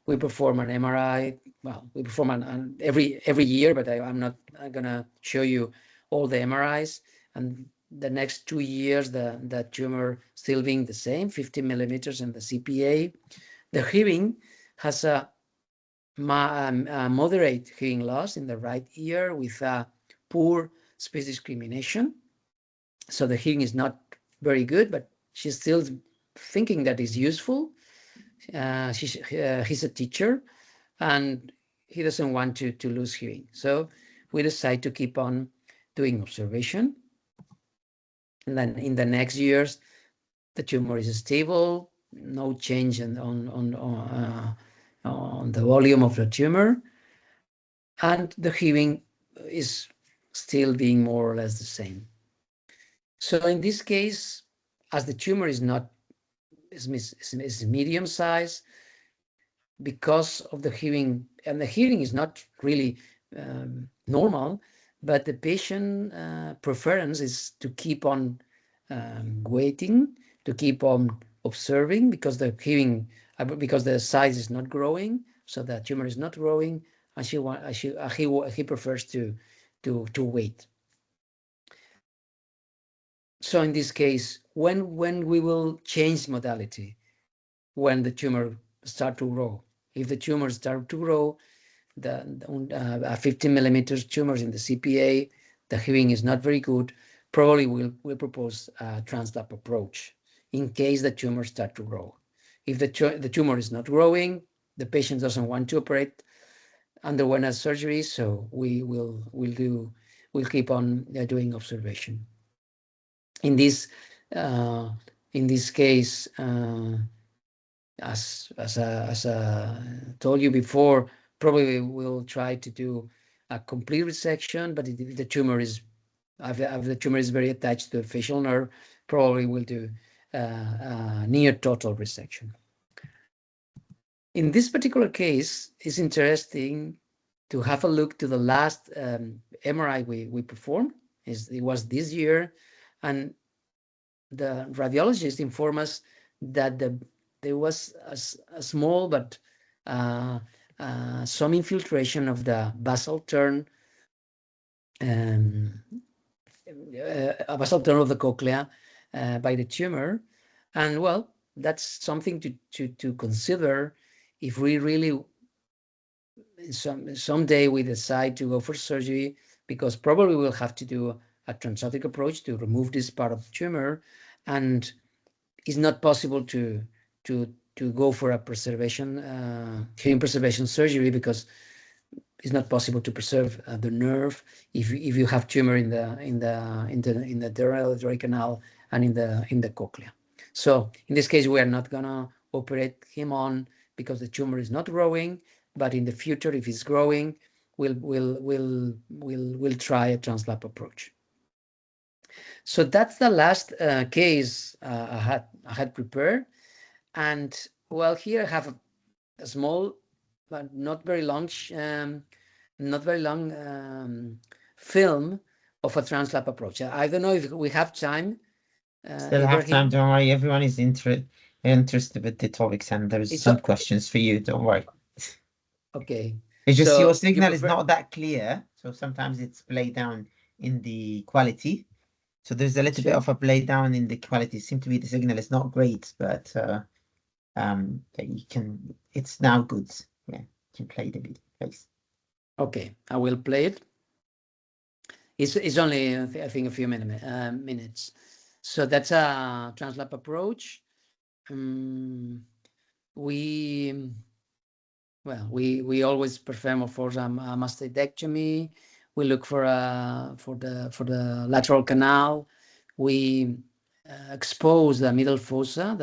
We perform an MRI. Well, we perform an every year, but I'm not gonna show you all the MRIs. And the next 2 years, the tumor still being the same, 15 millimeters in the CPA. The hearing has a moderate hearing loss in the right ear with a poor speech discrimination. So the hearing is not very good, but she's still thinking that is useful. He's a teacher, and he doesn't want to lose hearing. So we decide to keep on doing observation. And then in the next years, the tumor is stable, no change on the volume of the tumor, and the hearing is still being more or less the same. So in this case, as the tumor is medium size, because of the hearing, and the hearing is not really normal, but the patient preference is to keep on waiting, to keep on observing, because the hearing, because the size is not growing, so the tumor is not growing, and he prefers to wait. So in this case, when we will change modality, when the tumor start to grow. If the tumors start to grow, the 15 millimeters tumors in the CPA, the hearing is not very good, probably we'll propose a translap approach in case the tumors start to grow. If the tumor is not growing, the patient doesn't want to operate, underwent a surgery, so we'll keep on doing observation. In this case, as I told you before, probably we'll try to do a complete resection, but if the tumor is very attached to the facial nerve, probably we'll do near total resection. In this particular case, it's interesting to have a look to the last MRI we performed. It was this year, and the radiologist informed us that there was a small but some infiltration of the basal turn of the cochlea by the tumor, and well, that's something to consider if we really someday we decide to go for surgery, because probably we'll have to do a transoptic approach to remove this part of the tumor, and it's not possible to go for a hearing preservation surgery, because it's not possible to preserve the nerve if you have tumor in the dural canal and in the cochlea. So in this case, we are not gonna operate him on, because the tumor is not growing. But in the future, if it's growing, we'll try a translap approach. So that's the last case I had prepared. And well, here I have a small but not very long film of a translap approach. I don't know if we have time. Still have time, don't worry. Everyone is interested with the topics, and there's some questions for you, don't worry. Okay. It's just your signal is not that clear, so sometimes it's played down in the quality. So there's a little bit of a play down in the quality. It seems to be the signal is not great, but you can. It's now good. Yeah, you can play the video, please. Okay, I will play it. It's only I think a few minutes. So that's a translap approach. We always perform, of course, a mastectomy. We look for the lateral canal. We expose the middle fossa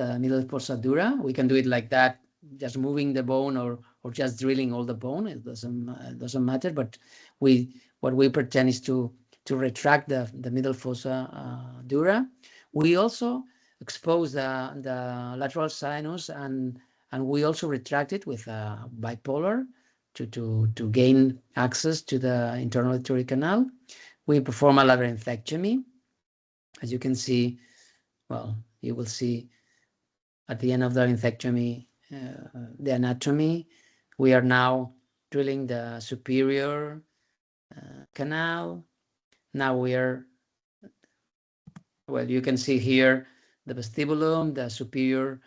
dura. We can do it like that, just moving the bone or just drilling all the bone. It doesn't matter. But what we pretend is to retract the middle fossa dura. We also expose the lateral sinus and we also retract it with a bipolar to gain access to the internal auditory canal. We perform a labyrinthectomy. As you can see, well, you will see at the end of the labyrinthectomy the anatomy. We are now drilling the superior canal. Now we are, well, you can see here the vestibulum, the superior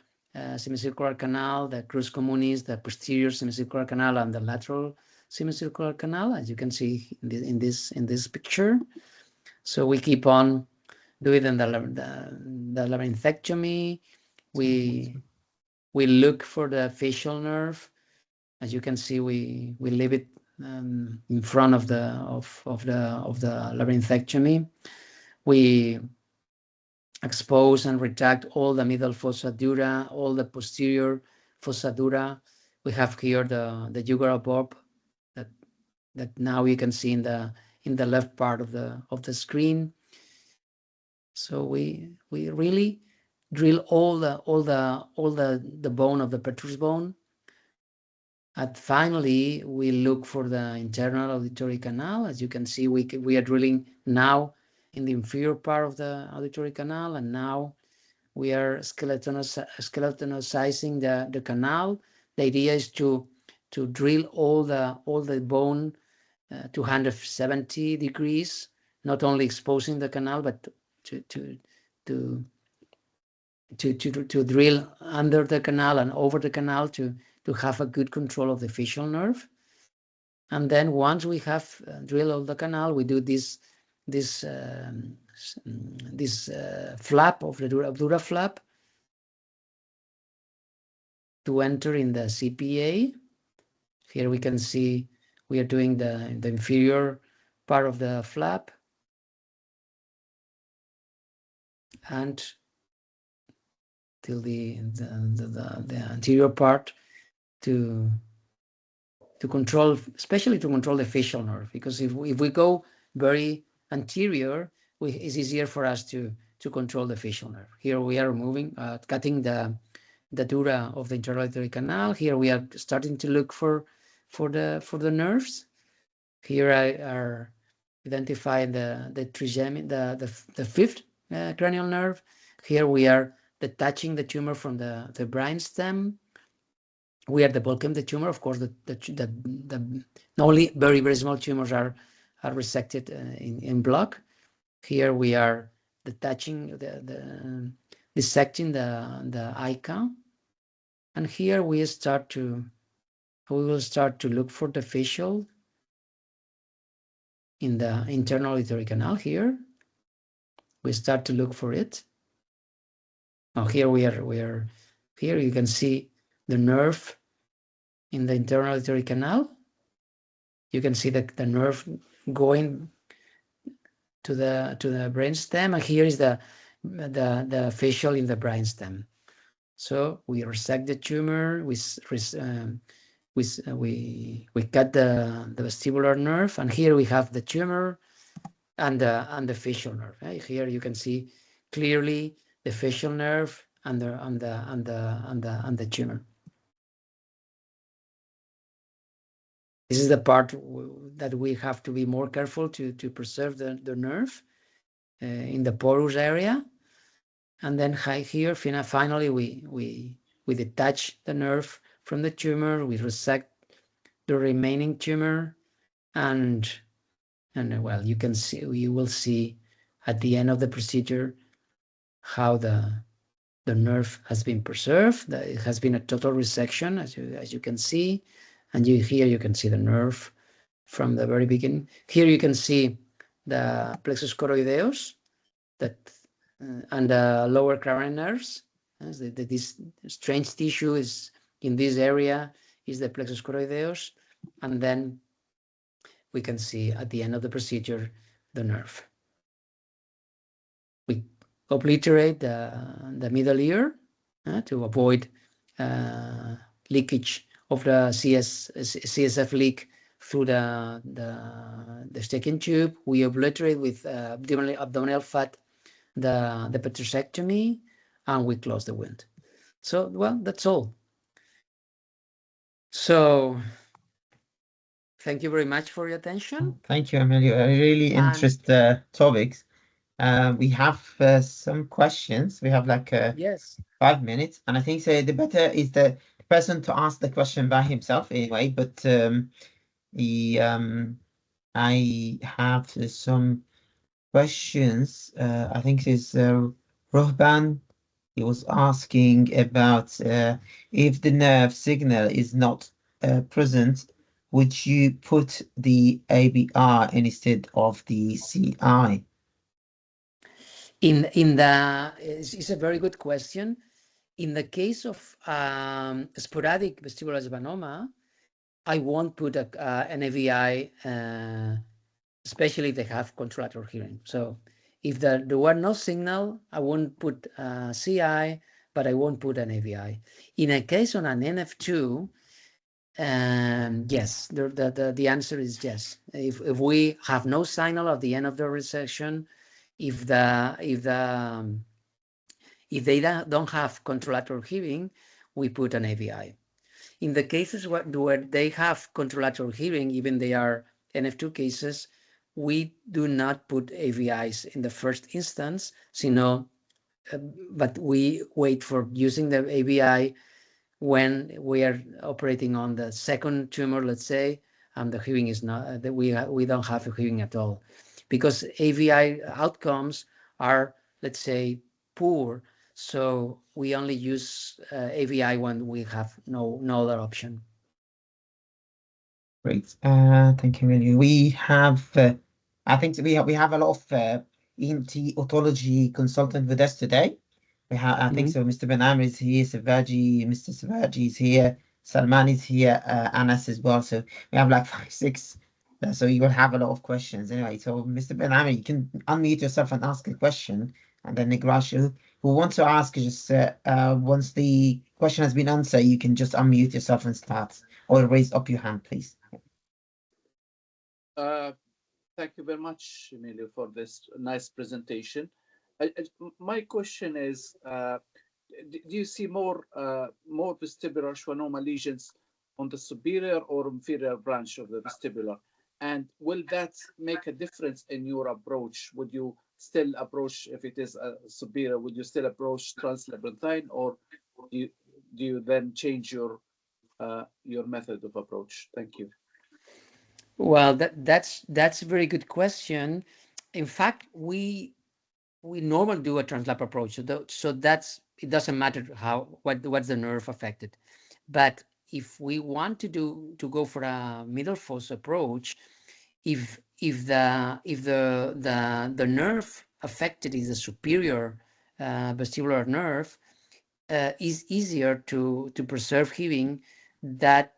semicircular canal, the crus communis, the posterior semicircular canal, and the lateral semicircular canal, as you can see in this picture. So we keep on doing the labyrinthectomy. We look for the facial nerve. As you can see, we leave it in front of the labyrinthectomy. We expose and retract all the middle fossa dura, all the posterior fossa dura. We have here the jugular bulb that now you can see in the left part of the screen. So we really drill all the bone of the petrous bone. And finally, we look for the internal auditory canal. As you can see, we are drilling now in the inferior part of the auditory canal, and now we are skeletonizing the canal. The idea is to drill all the bone 270 degrees, not only exposing the canal, but to drill under the canal and over the canal to have a good control of the facial nerve. And then once we have drilled all the canal, we do this flap of the dura flap to enter in the CPA. Here we can see we are doing the inferior part of the flap and till the anterior part to control, especially to control the facial nerve, because if we go very anterior, it's easier for us to control the facial nerve. Here we are moving, cutting the dura of the internal auditory canal. Here we are starting to look for the nerves. Here I are identifying the trigemin, the fifth cranial nerve. Here we are detaching the tumor from the brainstem. We are debulking the tumor. Of course, the only very small tumors are resected in block. Here we are detaching dissecting the ICA, and here we will start to look for the facial in the internal auditory canal. Here we start to look for it. Oh, here we are. Here you can see the nerve in the internal auditory canal. You can see the nerve going to the brainstem, and here is the facial in the brainstem. So we resect the tumor. We cut the vestibular nerve, and here we have the tumor and the facial nerve. Here you can see clearly the facial nerve and the tumor. This is the part that we have to be more careful to preserve the nerve in the porous area. And then here, finally, we detach the nerve from the tumor. We resect the remaining tumor, and well, you will see at the end of the procedure how the nerve has been preserved. It has been a total resection, as you can see, and here you can see the nerve from the very beginning. Here you can see the plexus choroideus and the lower cranial nerves. This strange tissue is in this area is the plexus choroideus, and then we can see at the end of the procedure the nerve. We obliterate the middle ear to avoid leakage of the CSF leak through the stecking tube. We obliterate with abdominal fat the petrosectomy, and we close the wound. So, well, that's all. So, thank you very much for your attention. Thank you, Emilio. Really interesting topics. We have some questions. We have like yes, 5 minutes, and I think the better is the person to ask the question by himself anyway. But I have some questions. I think it's Rohban. He was asking about if the nerve signal is not present, would you put the ABR instead of the CI? It's a very good question. In the case of sporadic vestibular schwannoma, I won't put an AVI, especially if they have contralateral hearing. So if there were no signal, I won't put CI, but I won't put an AVI. In a case on an NF2, yes, the answer is yes. If we have no signal at the end of the resection, if they don't have contralateral hearing, we put an AVI. In the cases where they have contralateral hearing, even they are NF2 cases, we do not put AVIs in the first instance, but we wait for using the AVI when we are operating on the second tumor, let's say, and the hearing is not, we don't have a hearing at all. Because AVI outcomes are, let's say, poor, so we only use AVI when we have no other option. Great, thank you, Emilio. We have, I think we have a lot of ENT otology consultant with us today. We have, I think so. Mr. Ben-Amr is here, Mr. Savaji is here, Salman is here, Anas as well. So we have like 5, 6. So you will have a lot of questions anyway. So Mr. Ben-Amr, you can unmute yourself and ask a question, and then Nigrasha, who wants to ask, just once the question has been answered, you can just unmute yourself and start, or raise up your hand, please. Thank you very much, Emilio, for this nice presentation. My question is, do you see more vestibular schwannoma lesions on the superior or inferior branch of the vestibular? And will that make a difference in your approach? Would you still approach, if it is superior, would you still approach translabyrinthine, or do you then change your method of approach? Thank you. Well, that's a very good question. In fact, we normally do a translap approach, so it doesn't matter what's the nerve affected. But if we want to go for a middle fossa approach, if the nerve affected is a superior vestibular nerve, is easier to preserve hearing that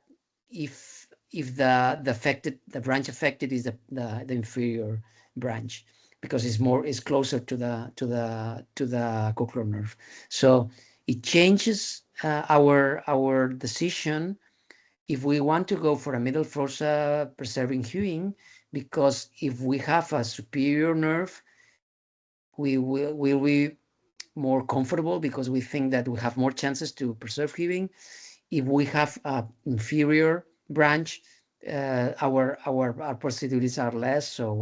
if the branch affected is the inferior branch, because it's closer to the cochlear nerve. So it changes our decision if we want to go for a middle fossa preserving hearing, because if we have a superior nerve, we will be more comfortable because we think that we have more chances to preserve hearing. If we have an inferior branch, our possibilities are less, so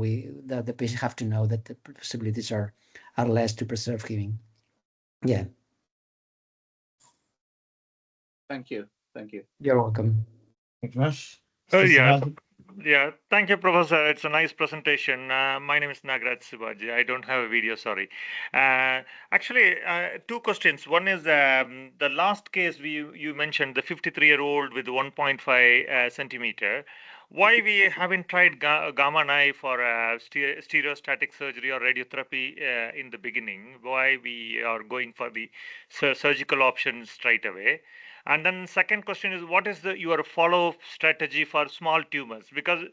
the patient have to know that the possibilities are less to preserve hearing. Yeah. Thank you. Thank you. You're welcome. Rush. Yeah, Yeah, thank you, Professor. It's a nice presentation. My name is Nagraj Sibaji. I don't have a video, sorry. Actually, two questions. One is the last case you mentioned, the 53-year-old with 1.5 centimeter. Why we haven't tried gamma knife for stereostatic surgery or radiotherapy in the beginning? Why we are going for the surgical option straight away? And then second question is, what is your follow-up strategy for small tumors? Because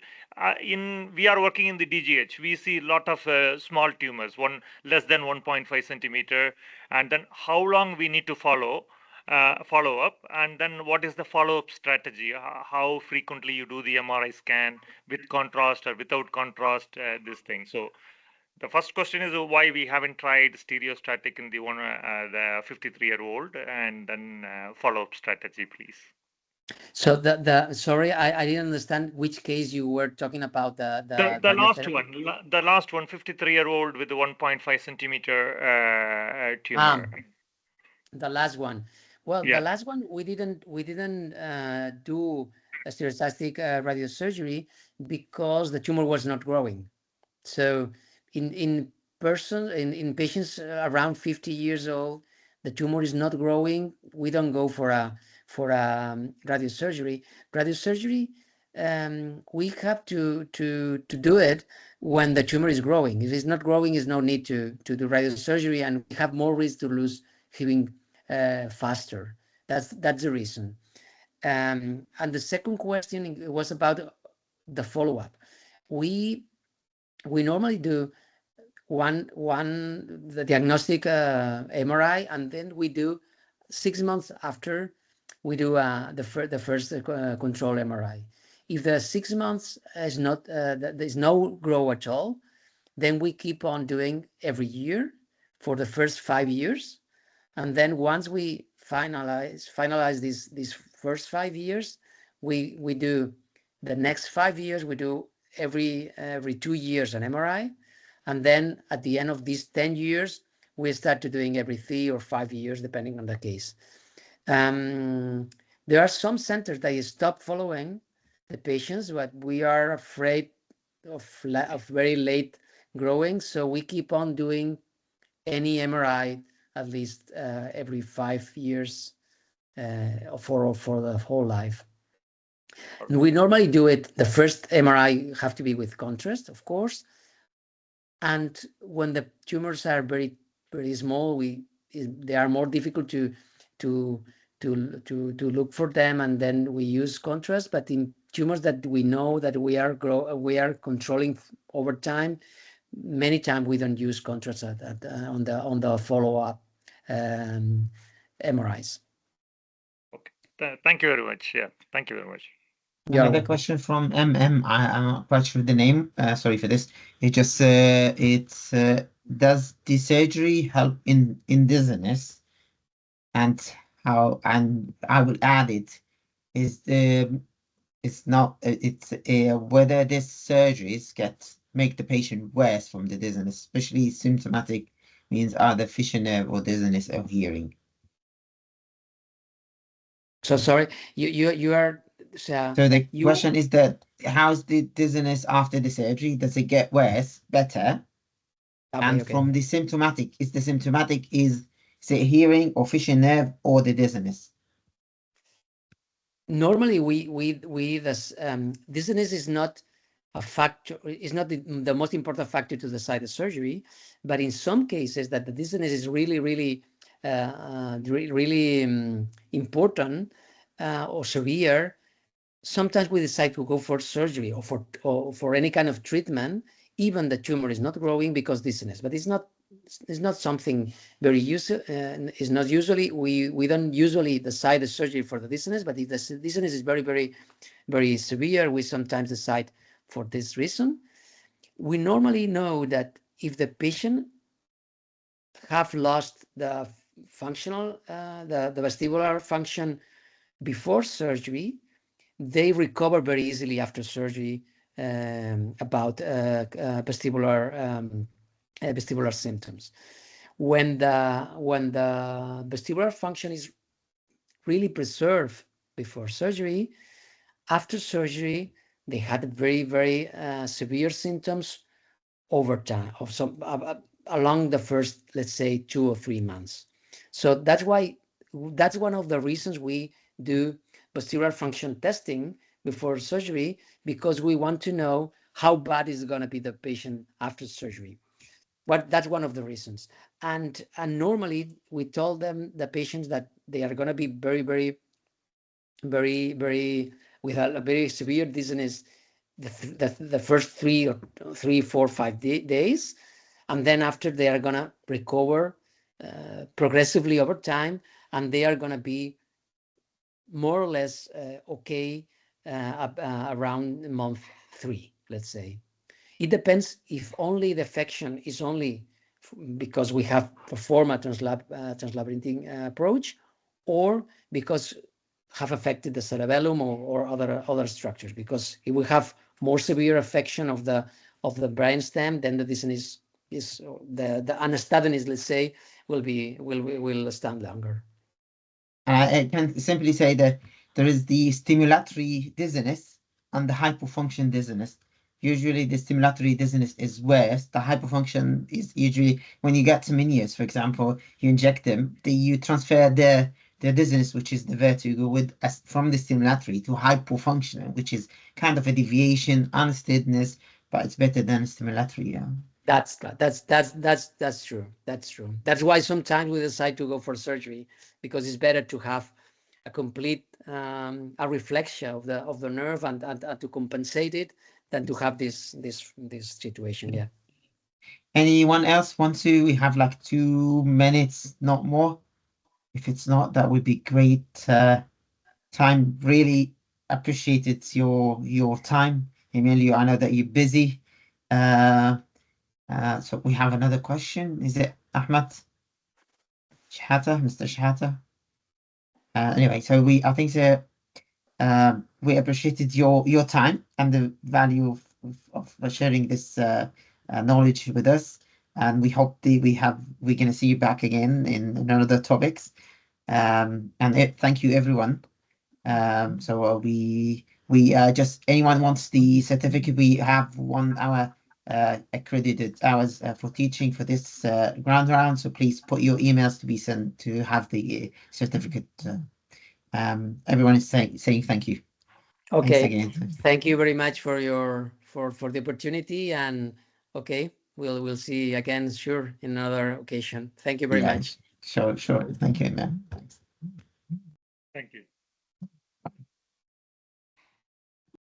in we are working in the DGH, we see a lot of small tumors, one less than 1.5 centimeter, and then how long we need to follow up, and then what is the follow-up strategy? How frequently you do the MRI scan with contrast or without contrast, this thing. So the first question is why we haven't tried stereostatic in the 53-year-old, and then follow-up strategy, please. So sorry, I didn't understand which case you were talking about, The last one, the last one, 53-year-old with the 1.5 centimeter tumor. The last one. Well, Yeah. the last one we didn't do a stereostatic radiosurgery because the tumor was not growing. So in patients around 50 years old, the tumor is not growing. We don't go for a radiosurgery. Radiosurgery, we have to do it when the tumor is growing. If it's not growing, there's no need to do radiosurgery, and we have more risk to lose hearing faster. That's the reason. And the second question was about the follow-up. We normally do the diagnostic MRI, and then we do 6 months after we do the first control MRI. If the 6 months is not there's no grow at all, then we keep on doing every year for the first 5 years, and then once we finalize these first 5 years, we do the next 5 years. We do every 2 years an MRI, and then at the end of these 10 years, we start to doing every 3 or 5 years, depending on the case. There are some centers that stop following the patients, but we are afraid of very late growing, so we keep on doing any MRI at least every 5 years for the whole life. And we normally do it, the first MRI have to be with contrast, of course. And when the tumors are very, very small, they are more difficult to look for them, and then we use contrast. But in tumors that we know that we are controlling over time, many times we don't use contrast on the follow-up MRIs. Okay, thank you very much. Yeah, thank you very much. Another question from MM. I'm not quite sure the name. Sorry for this. It just does the surgery help in dizziness, and how? And I will add it's whether this surgeries make the patient worse from the dizziness, especially symptomatic means either fissure nerve or dizziness of hearing. So sorry, you are. So the question is that how's the dizziness after the surgery? Does it get worse, better? Okay, and from the symptomatic, is it hearing or fissure nerve or the dizziness? Normally, dizziness is not a factor. Is not the most important factor to decide the surgery, but in some cases that the dizziness is really important or severe. Sometimes we decide to go for surgery or for any kind of treatment, even the tumor is not growing because dizziness. But it's not something very usual. It's not usually we don't usually decide the surgery for the dizziness. But if the dizziness is very severe, we sometimes decide for this reason. We normally know that if the patient have lost the functional the vestibular function before surgery, they recover very easily after surgery about vestibular symptoms. When the vestibular function is really preserved before surgery, after surgery, they had very, very severe symptoms over time, of some along the first, let's say, 2 or 3 months. So that's why, that's one of the reasons we do vestibular function testing before surgery, because we want to know how bad is going to be the patient after surgery. That's one of the reasons. And normally we told them, the patients, that they are going to be very, very, very, very, with a very severe dizziness the first 3, 4, 5 days, and then after they are gonna recover progressively over time, and they are gonna be more or less okay around month 3, let's say. It depends if only the affection is only because we have performed a translabyrinthine approach, or because have affected the cerebellum or other structures. Because if we have more severe affection of the brainstem, then the dizziness is the unsteadiness, let's say, will stand longer. I can simply say that there is the stimulatory dizziness and the hypofunction dizziness. Usually the stimulatory dizziness is worse. The hypofunction is usually when you get to minias, for example, you inject them, you transfer the dizziness, which is the vertigo, from the stimulatory to hypofunction, which is kind of a deviation, unsteadiness, but it's better than stimulatory. Yeah. That's true. That's true. That's why sometimes we decide to go for surgery, because it's better to have a complete a reflection of the nerve and to compensate it, than to have this situation. Yeah. Anyone else want to? We have like 2 minutes, not more. If it's not, that would be great. Time, really appreciated your time, Emilio. I know that you're busy. So we have another question. Is it Ahmed Shahata, Mr. Shahata? Anyway, so I think so. We appreciated your time and the value of sharing this knowledge with us, and we hope we're going to see you back again in another topics. And thank you, everyone. So we just, anyone wants the certificate, we have 1 hour accredited hours for teaching for this ground round. So please put your emails to be sent to have the certificate. Everyone is saying thank you. Okay. Thanks again. Thank you very much for the opportunity, and okay, we'll see again, sure, in another occasion. Thank you very much. Sure. Thank you, man. Thanks.